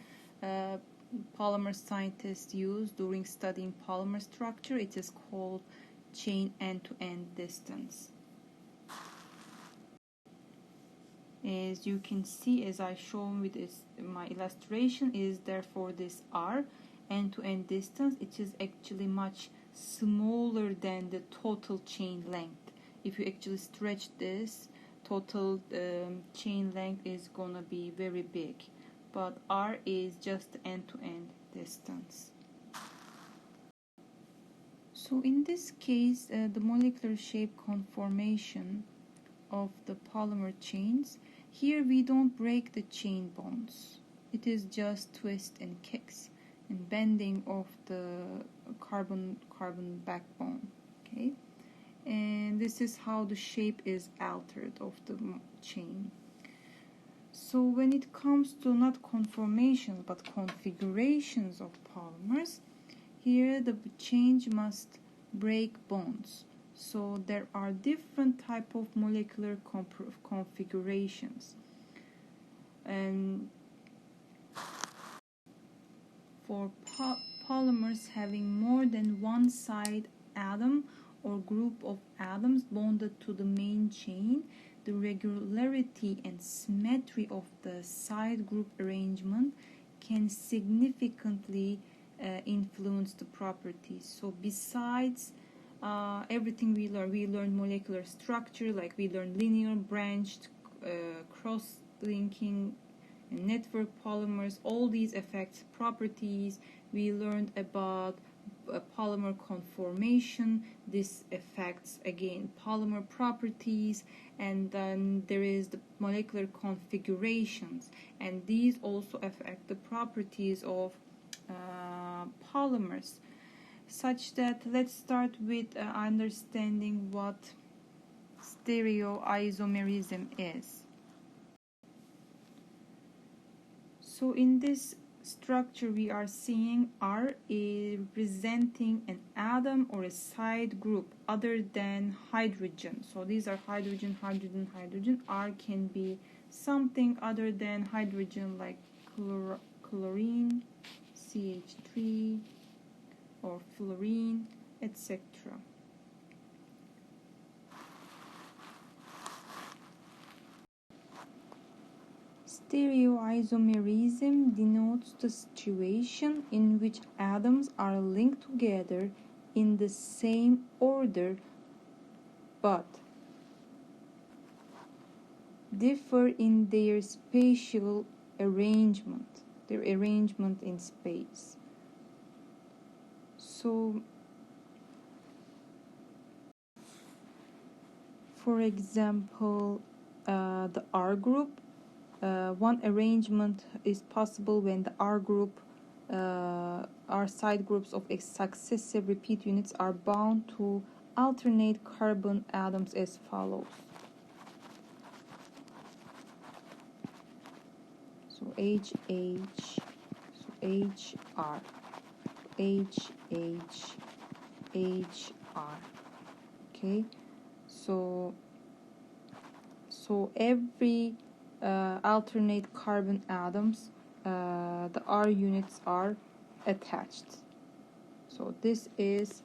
polymer scientists use during studying polymer structure. It is called chain end-to-end distance. As you can see, as I shown with this, my illustration is therefore this R end-to-end distance. It is actually much smaller than the total chain length. If you actually stretch this, total chain length is gonna be very big, but R is just end-to-end distance. So in this case, the molecular shape conformation of the polymer chains, here we don't break the chain bonds. It is just twist and kicks and bending of the carbon backbone, okay? And this is how the shape is altered of the chain. So when it comes to not conformations but configurations of polymers, here the change must break bonds. So there are different type of molecular configurations, and for polymers having more than one side atom or group of atoms bonded to the main chain, the regularity and symmetry of the side group arrangement can significantly influence the properties. So besides everything we learn molecular structure, like we learn linear, branched, cross-linking, and network polymers. All these affect properties. We learned about polymer conformation. This affects again polymer properties, and then there is the molecular configurations, and these also affect the properties of polymers. Such that, let's start with understanding what stereoisomerism is. So in this structure we are seeing R is representing an atom or a side group other than hydrogen. So these are hydrogen, hydrogen, hydrogen. R can be something other than hydrogen, like chlorine, CH3, or fluorine, etc. Stereoisomerism denotes the situation in which atoms are linked together in the same order but differ in their spatial arrangement, their arrangement in space. So, for example, the R group, one arrangement is possible when the R group, R side groups of successive repeat units are bound to alternate carbon atoms as follows. So HH, so HR, HH, HR. Okay, so every alternate carbon atoms, the R units are attached. So this is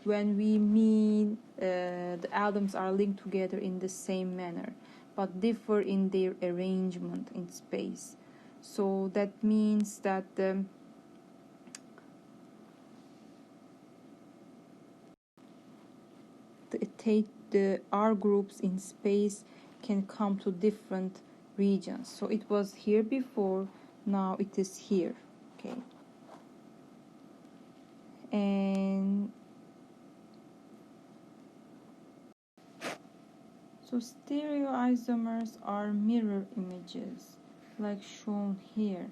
when we mean the atoms are linked together in the same manner but differ in their arrangement in space. So that means that the R groups in space can come to different regions. So it was here before, now it is here. Okay. And so stereoisomers are mirror images like shown here,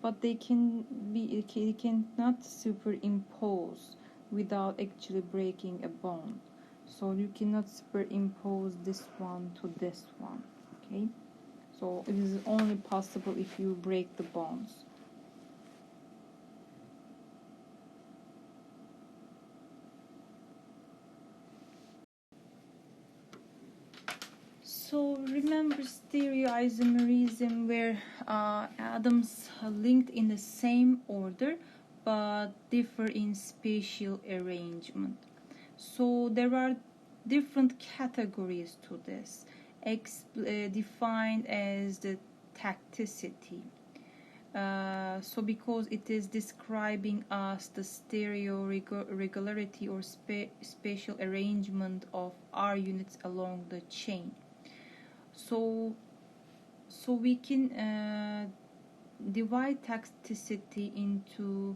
but they cannot superimpose without actually breaking a bond. So you cannot superimpose this one to this one. Okay, so it is only possible if you break the bonds. So remember stereoisomerism, where atoms are linked in the same order but differ in spatial arrangement. So there are different categories to this, defined as the tacticity. So because it is describing us the stereo regularity or spatial arrangement of R units along the chain. So we can divide tacticity into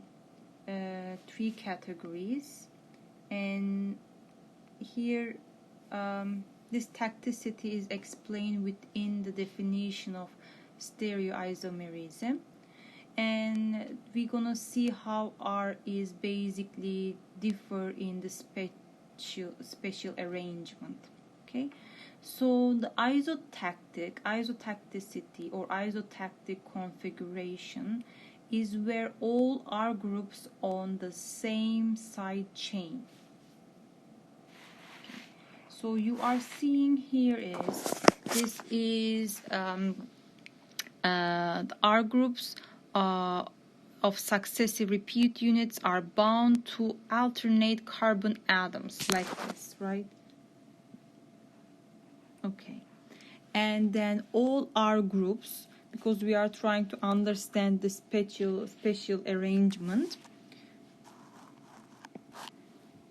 three categories, and here this tacticity is explained within the definition of stereoisomerism, and we're gonna see how R is basically differ in the spatial arrangement. Okay, so the isotacticity or isotactic configuration is where all R groups on the same side chain. Okay. So you are seeing here this is the R groups of successive repeat units are bound to alternate carbon atoms like this, right? Okay, and then all R groups, because we are trying to understand the spatial arrangement,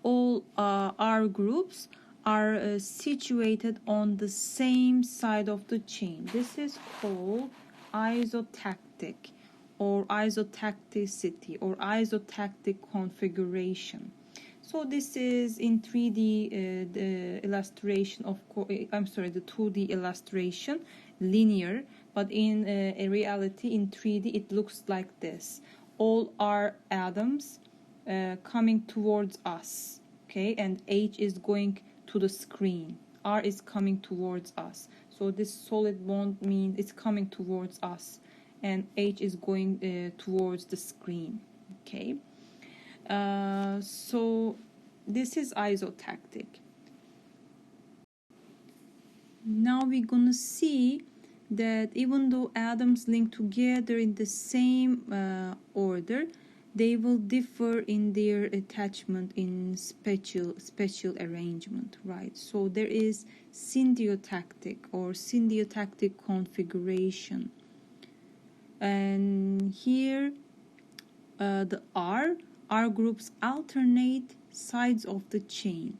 all R groups are situated on the same side of the chain. This is called isotactic or isotacticity or isotactic configuration. So this is in 3D the illustration of the 2D illustration, linear, but in a reality in 3D it looks like this. All are atoms coming towards us, okay, and H is going to the screen. R is coming towards us. So this solid bond means it's coming towards us, and H is going towards the screen. Okay, so this is isotactic. Now we're gonna see that even though atoms link together in the same order, they will differ in their attachment in special arrangement, right? So there is syndiotactic or syndiotactic configuration, and here the R groups alternate sides of the chain.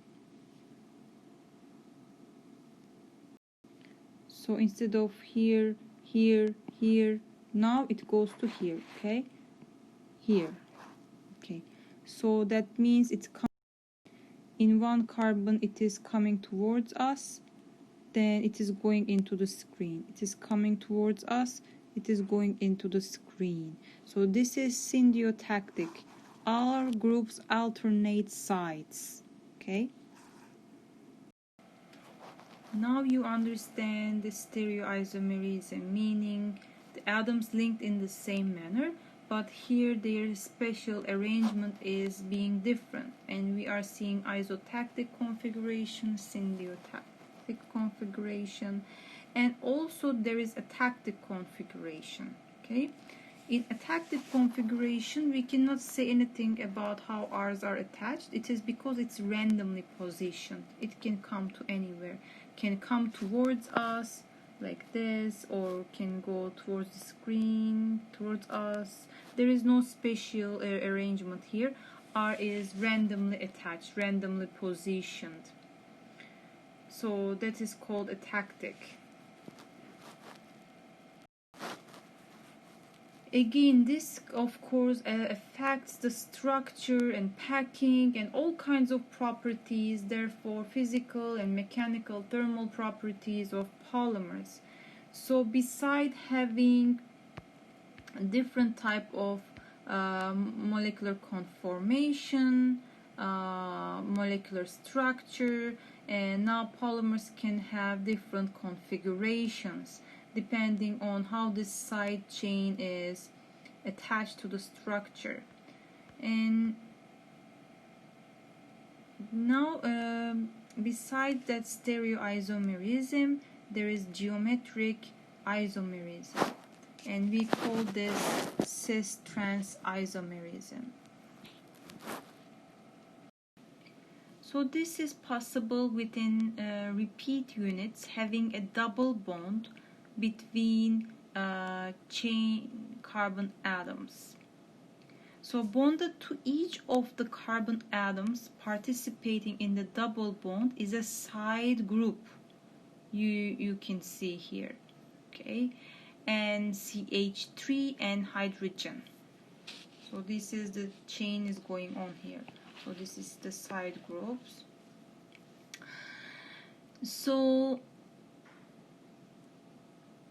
So instead of here, here, here, now it goes to here, okay? Here, okay. So that means it's in one carbon, it is coming towards us, then it is going into the screen. It is coming towards us, it is going into the screen. So this is syndiotactic. R groups alternate sides, okay? Now you understand the stereoisomerism, meaning the atoms linked in the same manner, but here their special arrangement is being different, and we are seeing isotactic configuration, syndiotactic configuration, and also there is atactic configuration. Okay, in atactic configuration we cannot say anything about how R's are attached. It is because it's randomly positioned. It can come to anywhere, can come towards us like this, or can go towards the screen, towards us. There is no special arrangement here. R is randomly attached, randomly positioned. So that is called atactic. Again, this of course affects the structure and packing and all kinds of properties, therefore physical and mechanical thermal properties of polymers. So beside having a different type of molecular conformation, molecular structure, and now polymers can have different configurations depending on how this side chain is attached to the structure. And now besides that stereoisomerism, there is geometric isomerism, and we call this cis-trans isomerism. So this is possible within repeat units having a double bond between chain carbon atoms. So bonded to each of the carbon atoms participating in the double bond is a side group. You can see here, okay, and CH3 and hydrogen. So this is the chain is going on here. So this is the side groups. So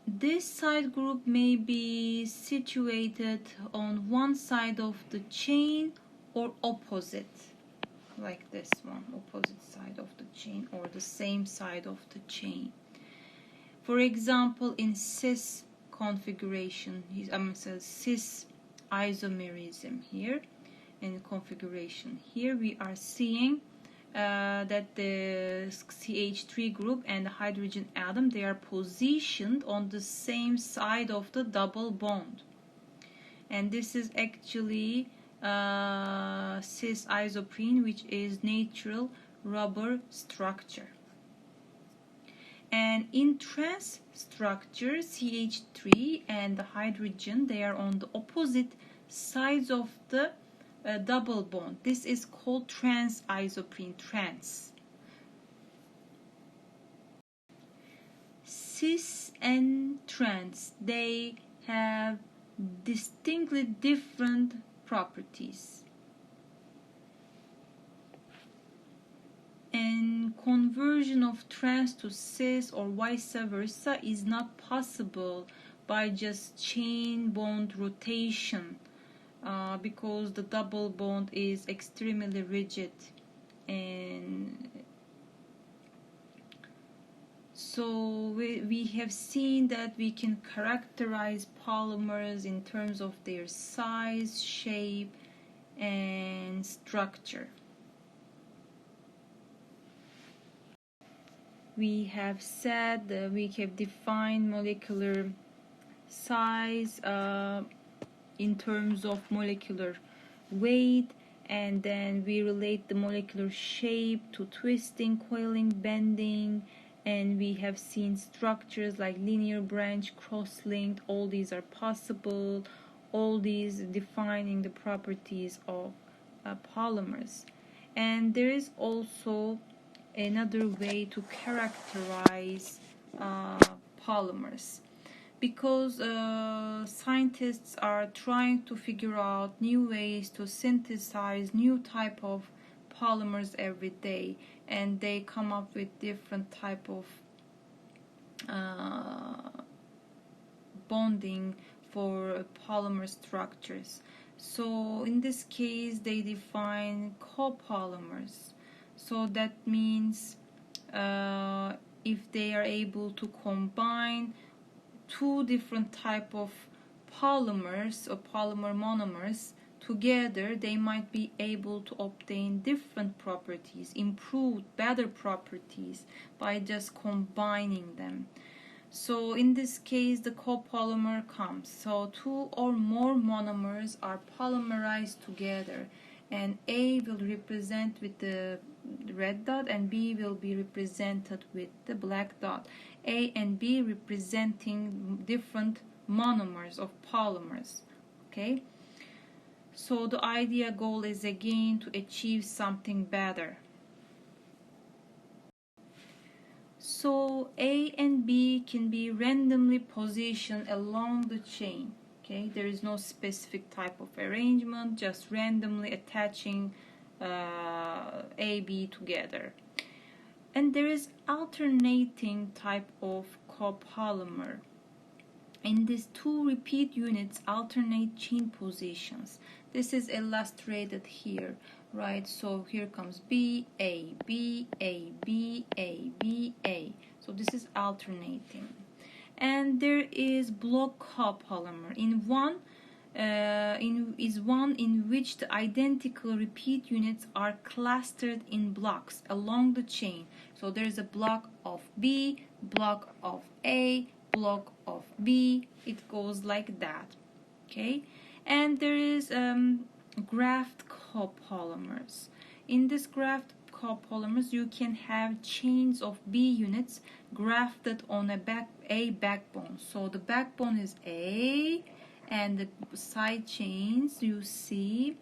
this side group may be situated on one side of the chain or opposite, like this one, opposite side of the chain or the same side of the chain. For example, in cis configuration, cis isomerism here, in configuration here, we are seeing that the CH3 group and the hydrogen atom, they are positioned on the same side of the double bond, and this is actually cis isoprene, which is natural rubber structure. And in trans structure, CH3 and the hydrogen, they are on the opposite sides of the double bond. This is called trans isoprene, trans. Cis and trans, they have distinctly different properties. And conversion of trans to cis or vice versa is not possible by just chain bond rotation. Because the double bond is extremely rigid, and So we have seen that we can characterize polymers in terms of their size, shape, and structure. We have said that we have defined molecular size in terms of molecular weight, and then we relate the molecular shape to twisting, coiling, bending, and we have seen structures like linear branch, cross-linked. All these are possible, all these defining the properties of polymers. And there is also another way to characterize polymers, because scientists are trying to figure out new ways to synthesize new type of polymers every day, and they come up with different type of bonding for polymer structures. So in this case they define copolymers. So that means if they are able to combine two different type of polymers or polymer monomers together, they might be able to obtain different properties, improved, better properties by just combining them. So in this case the copolymer comes. So two or more monomers are polymerized together, and A will represent with the red dot and B will be represented with the black dot. A and B representing different monomers of polymers. Okay, so the idea goal is again to achieve something better. So A and B can be randomly positioned along the chain. Okay, there is no specific type of arrangement, just randomly attaching A, B together. And there is alternating type of copolymer. In these two repeat units alternate chain positions. This is illustrated here, right? So here comes B, A, B, A, B, A, B, A. So this is alternating. And there is block copolymer. In one in which the identical repeat units are clustered in blocks along the chain. So there is a block of B, block of A, block of B. It goes like that. Okay, and there is graft copolymers. In this graft copolymers, you can have chains of B units grafted on a backbone. So the backbone is A, and the side chains you see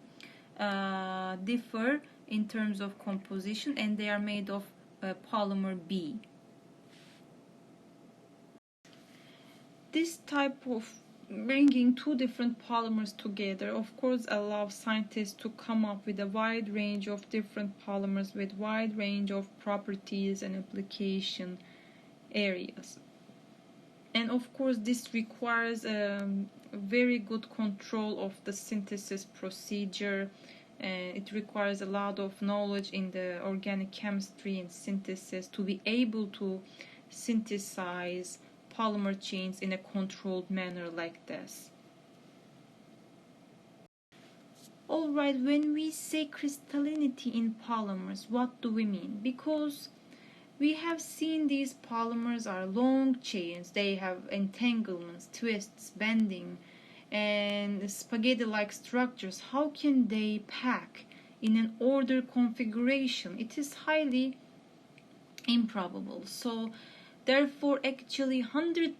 differ in terms of composition, and they are made of polymer B. This type of bringing two different polymers together, of course, allows scientists to come up with a wide range of different polymers with wide range of properties and application areas. And of course, this requires very good control of the synthesis procedure. It requires a lot of knowledge in the organic chemistry and synthesis to be able to synthesize polymer chains in a controlled manner like this. Alright, when we say crystallinity in polymers, what do we mean? Because we have seen these polymers are long chains. They have entanglements, twists, bending, and spaghetti-like structures. How can they pack in an ordered configuration? It is highly improbable. So therefore, actually 100%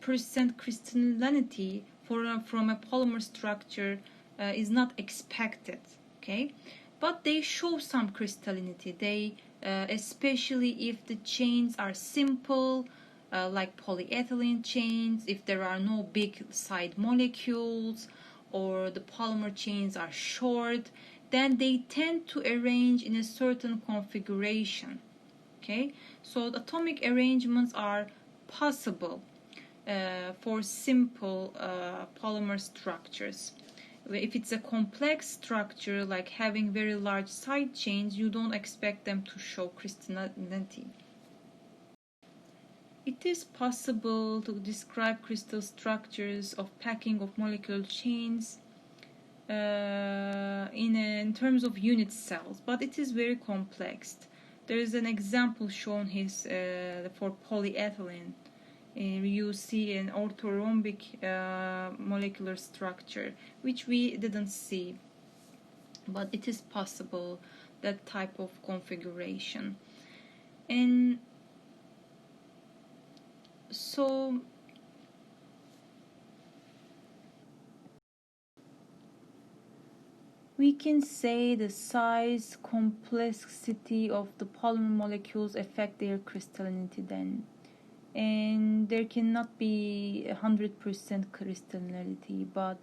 crystallinity from a polymer structure is not expected. Okay, but they show some crystallinity. They especially if the chains are simple, like polyethylene chains, if there are no big side molecules, or the polymer chains are short, then they tend to arrange in a certain configuration. Okay, so the atomic arrangements are possible for simple polymer structures. If it's a complex structure like having very large side chains, you don't expect them to show crystallinity. It is possible to describe crystal structures of packing of molecular chains in terms of unit cells, but it is very complex. There is an example shown here for polyethylene. You see an orthorhombic molecular structure, which we didn't see, but it is possible, that type of configuration. And so we can say the size, complexity of the polymer molecules affect their crystallinity then. And there cannot be 100% crystallinity, but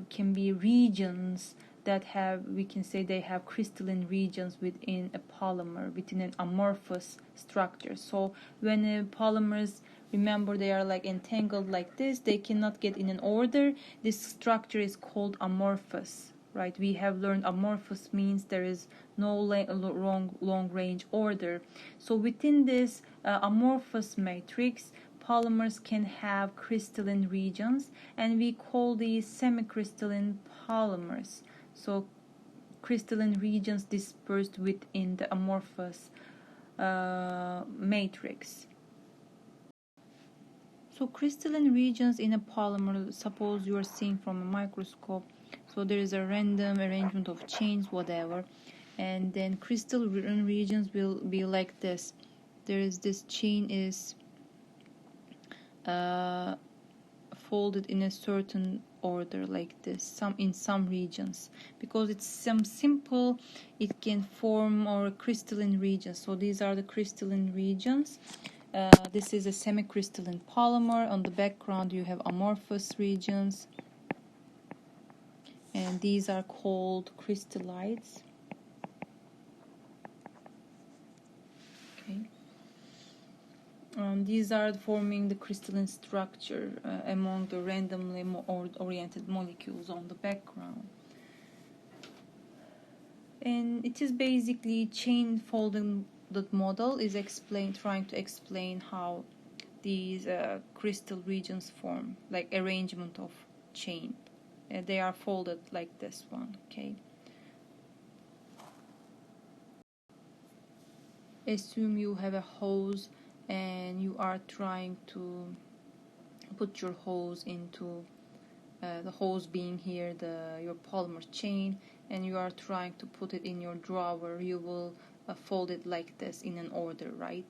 can be regions that have, we can say they have crystalline regions within a polymer, within an amorphous structure. So when polymers, remember, they are like entangled like this, they cannot get in an order. This structure is called amorphous, right? We have learned amorphous means there is no long range order. So within this amorphous matrix, polymers can have crystalline regions, and we call these semicrystalline polymers. So crystalline regions dispersed within the amorphous matrix. So crystalline regions in a polymer, suppose you are seeing from a microscope, so there is a random arrangement of chains, whatever, and then crystalline regions will be like this. There is this chain is folded in a certain order like this, in some regions, because it's some simple, it can form or crystalline regions. So these are the crystalline regions. This is a semicrystalline polymer. On the background you have amorphous regions, and these are called crystallites. Okay. These are forming the crystalline structure among the randomly oriented molecules on the background. And it is basically chain folded model is trying to explain how these crystal regions form, like arrangement of chain. They are folded like this one, okay? Assume you have a hose and you are trying to put your hose into the hose being here, your polymer chain, and you are trying to put it in your drawer. You will fold it like this in an order, right?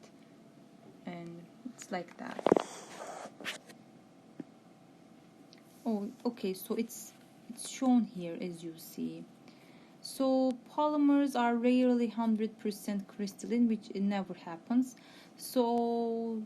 And it's like that. Oh, okay, so it's shown here, as you see. So polymers are rarely 100% crystalline, which it never happens. So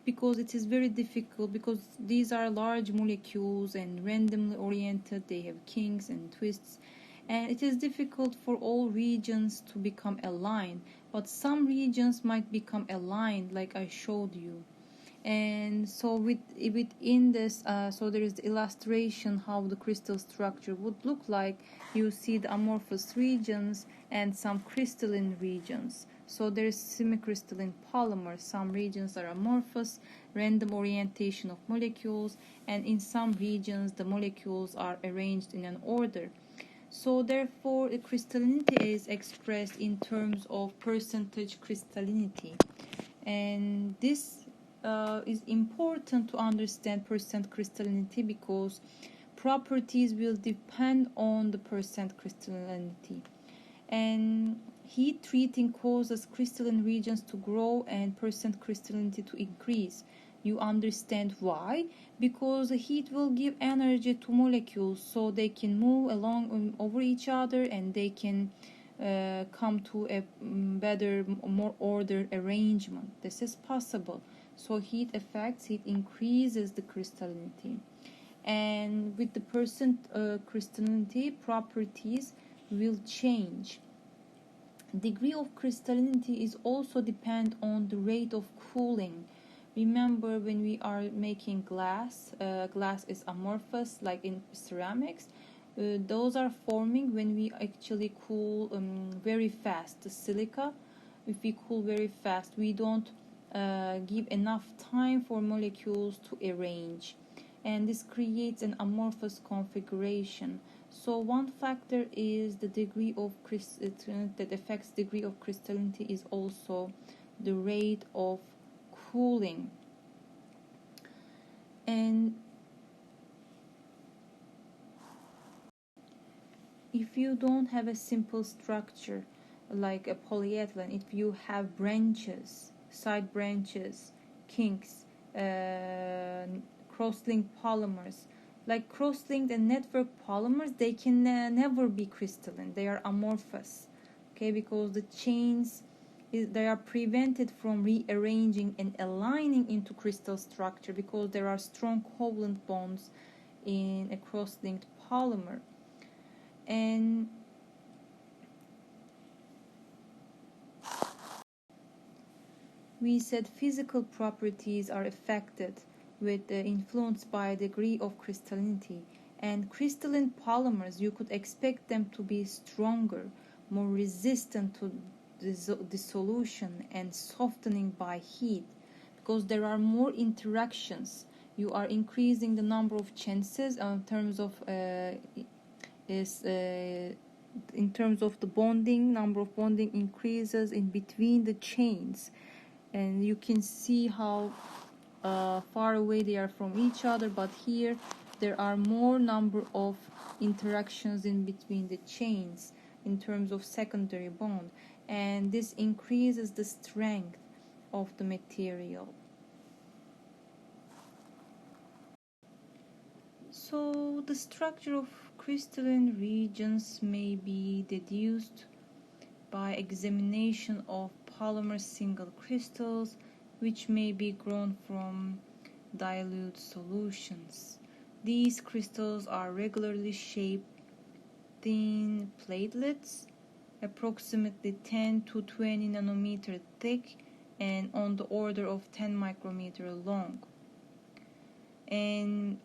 because it is very difficult, because these are large molecules and randomly oriented, they have kinks and twists, and it is difficult for all regions to become aligned, but some regions might become aligned, like I showed you. And so within this, so there is the illustration how the crystal structure would look like. You see the amorphous regions and some crystalline regions. So there is semicrystalline polymers. Some regions are amorphous, random orientation of molecules, and in some regions the molecules are arranged in an order. So therefore the crystallinity is expressed in terms of percentage crystallinity, and this is important to understand percent crystallinity, because properties will depend on the percent crystallinity. And heat treating causes crystalline regions to grow and percent crystallinity to increase. You understand why? Because the heat will give energy to molecules so they can move along over each other, and they can come to a better, more ordered arrangement. This is possible. So heat increases the crystallinity, and with the percent crystallinity, properties will change. Degree of crystallinity is also depend on the rate of cooling. Remember, when we are making glass, glass is amorphous, like in ceramics. Those are forming when we actually cool very fast. The silica, if we cool very fast, we don't give enough time for molecules to arrange, and this creates an amorphous configuration. So one factor is the degree of that affects degree of crystallinity is also the rate of cooling. And if you don't have a simple structure like a polyethylene, if you have branches, side branches, kinks, cross-linked polymers, like cross-linked and network polymers, they can never be crystalline. They are amorphous, okay, because the chains they are prevented from rearranging and aligning into crystal structure because there are strong covalent bonds in a cross-linked polymer. And we said physical properties are affected with influenced by degree of crystallinity, and crystalline polymers, you could expect them to be stronger, more resistant to dissolution and softening by heat, because there are more interactions. You are increasing the number of chances in terms of in terms of the bonding, number of bonding increases in between the chains, and you can see how far away they are from each other, but here there are more number of interactions in between the chains in terms of secondary bond, and this increases the strength of the material. So the structure of crystalline regions may be deduced by examination of polymer single crystals, which may be grown from dilute solutions. These crystals are regularly shaped thin platelets, approximately 10 to 20 nanometer thick and on the order of 10 micrometer long. And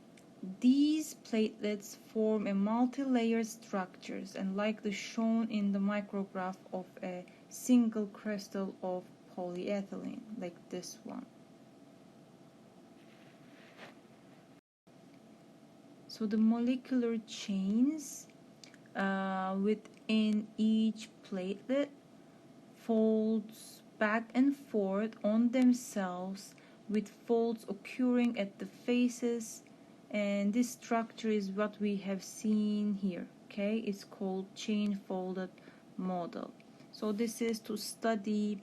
these platelets form a multi-layered structures, and like the shown in the micrograph of a single crystal of polyethylene, like this one. So the molecular chains within each platelet folds back and forth on themselves, with folds occurring at the faces, and this structure is what we have seen here. Okay, it's called chain folded model. So this is to study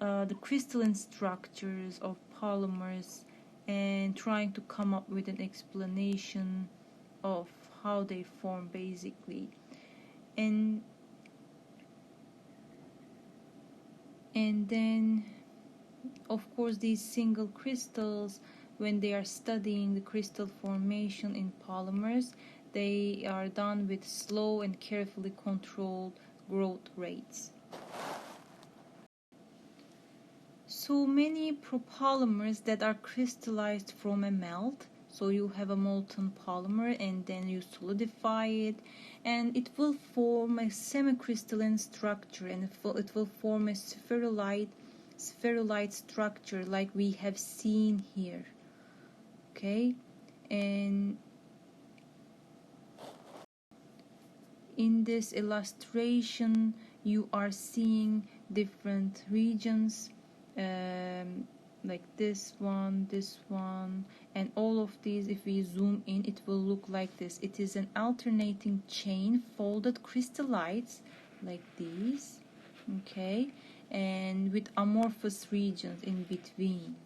the crystalline structures of polymers and trying to come up with an explanation of how they form basically. And then of course these single crystals, when they are studying the crystal formation in polymers, they are done with slow and carefully controlled growth rates. So many propolymers that are crystallized from a melt. So you have a molten polymer and then you solidify it, and it will form a semicrystalline structure, and it will form a spherulite structure like we have seen here. Okay, and in this illustration you are seeing different regions, like this one, and all of these. If we zoom in, it will look like this. It is an alternating chain folded crystallites like these, okay, and with amorphous regions in between.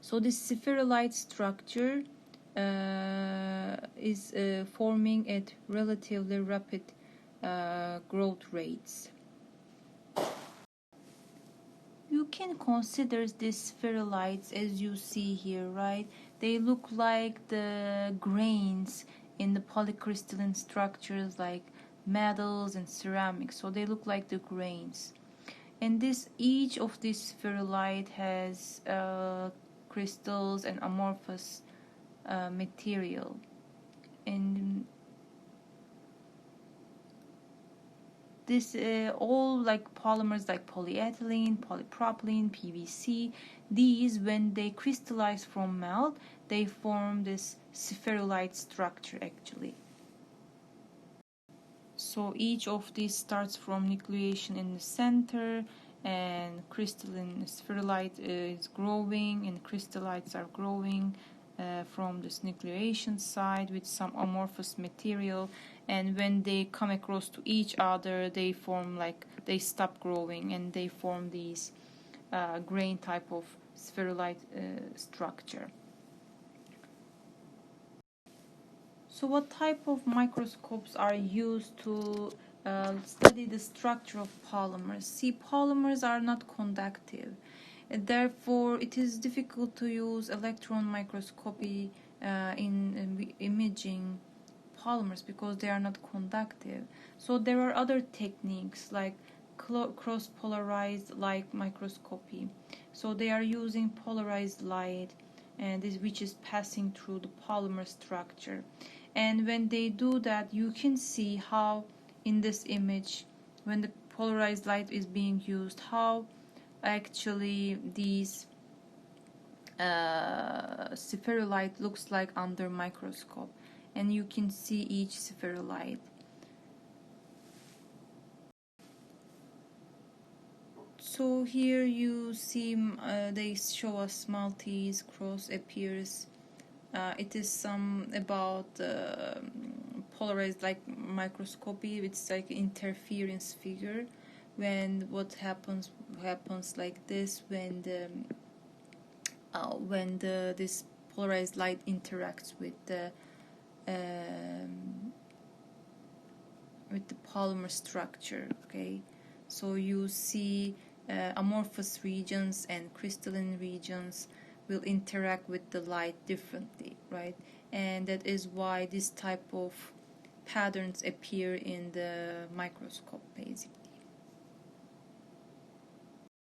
So this spherulite structure is forming at relatively rapid growth rates. You can consider these spherulites as you see here, right? They look like the grains in the polycrystalline structures like metals and ceramics. So they look like the grains. And each of these spherulite has crystals and amorphous material. And this all like polymers like polyethylene, polypropylene, PVC, these when they crystallize from melt, they form this spherulite structure actually. So each of these starts from nucleation in the center, and crystalline spherulite is growing, and crystallites are growing from this nucleation side with some amorphous material, and when they come across to each other, they form like they stop growing and they form these grain type of spherulite structure. So what type of microscopes are used to study the structure of polymers? See, polymers are not conductive. And therefore, it is difficult to use electron microscopy in imaging polymers because they are not conductive. So there are other techniques like cross-polarized light microscopy. So they are using polarized light, and which is passing through the polymer structure. And when they do that, you can see how in this image, when the polarized light is being used, how actually these spherulite looks like under microscope, and you can see each spherulite. So here you see they show us Maltese cross appears. It is some about polarized like microscopy. It's like interference figure when what happens like this when this polarized light interacts with the polymer structure. Okay, so you see amorphous regions and crystalline regions will interact with the light differently, right? And that is why this type of patterns appear in the microscope basically.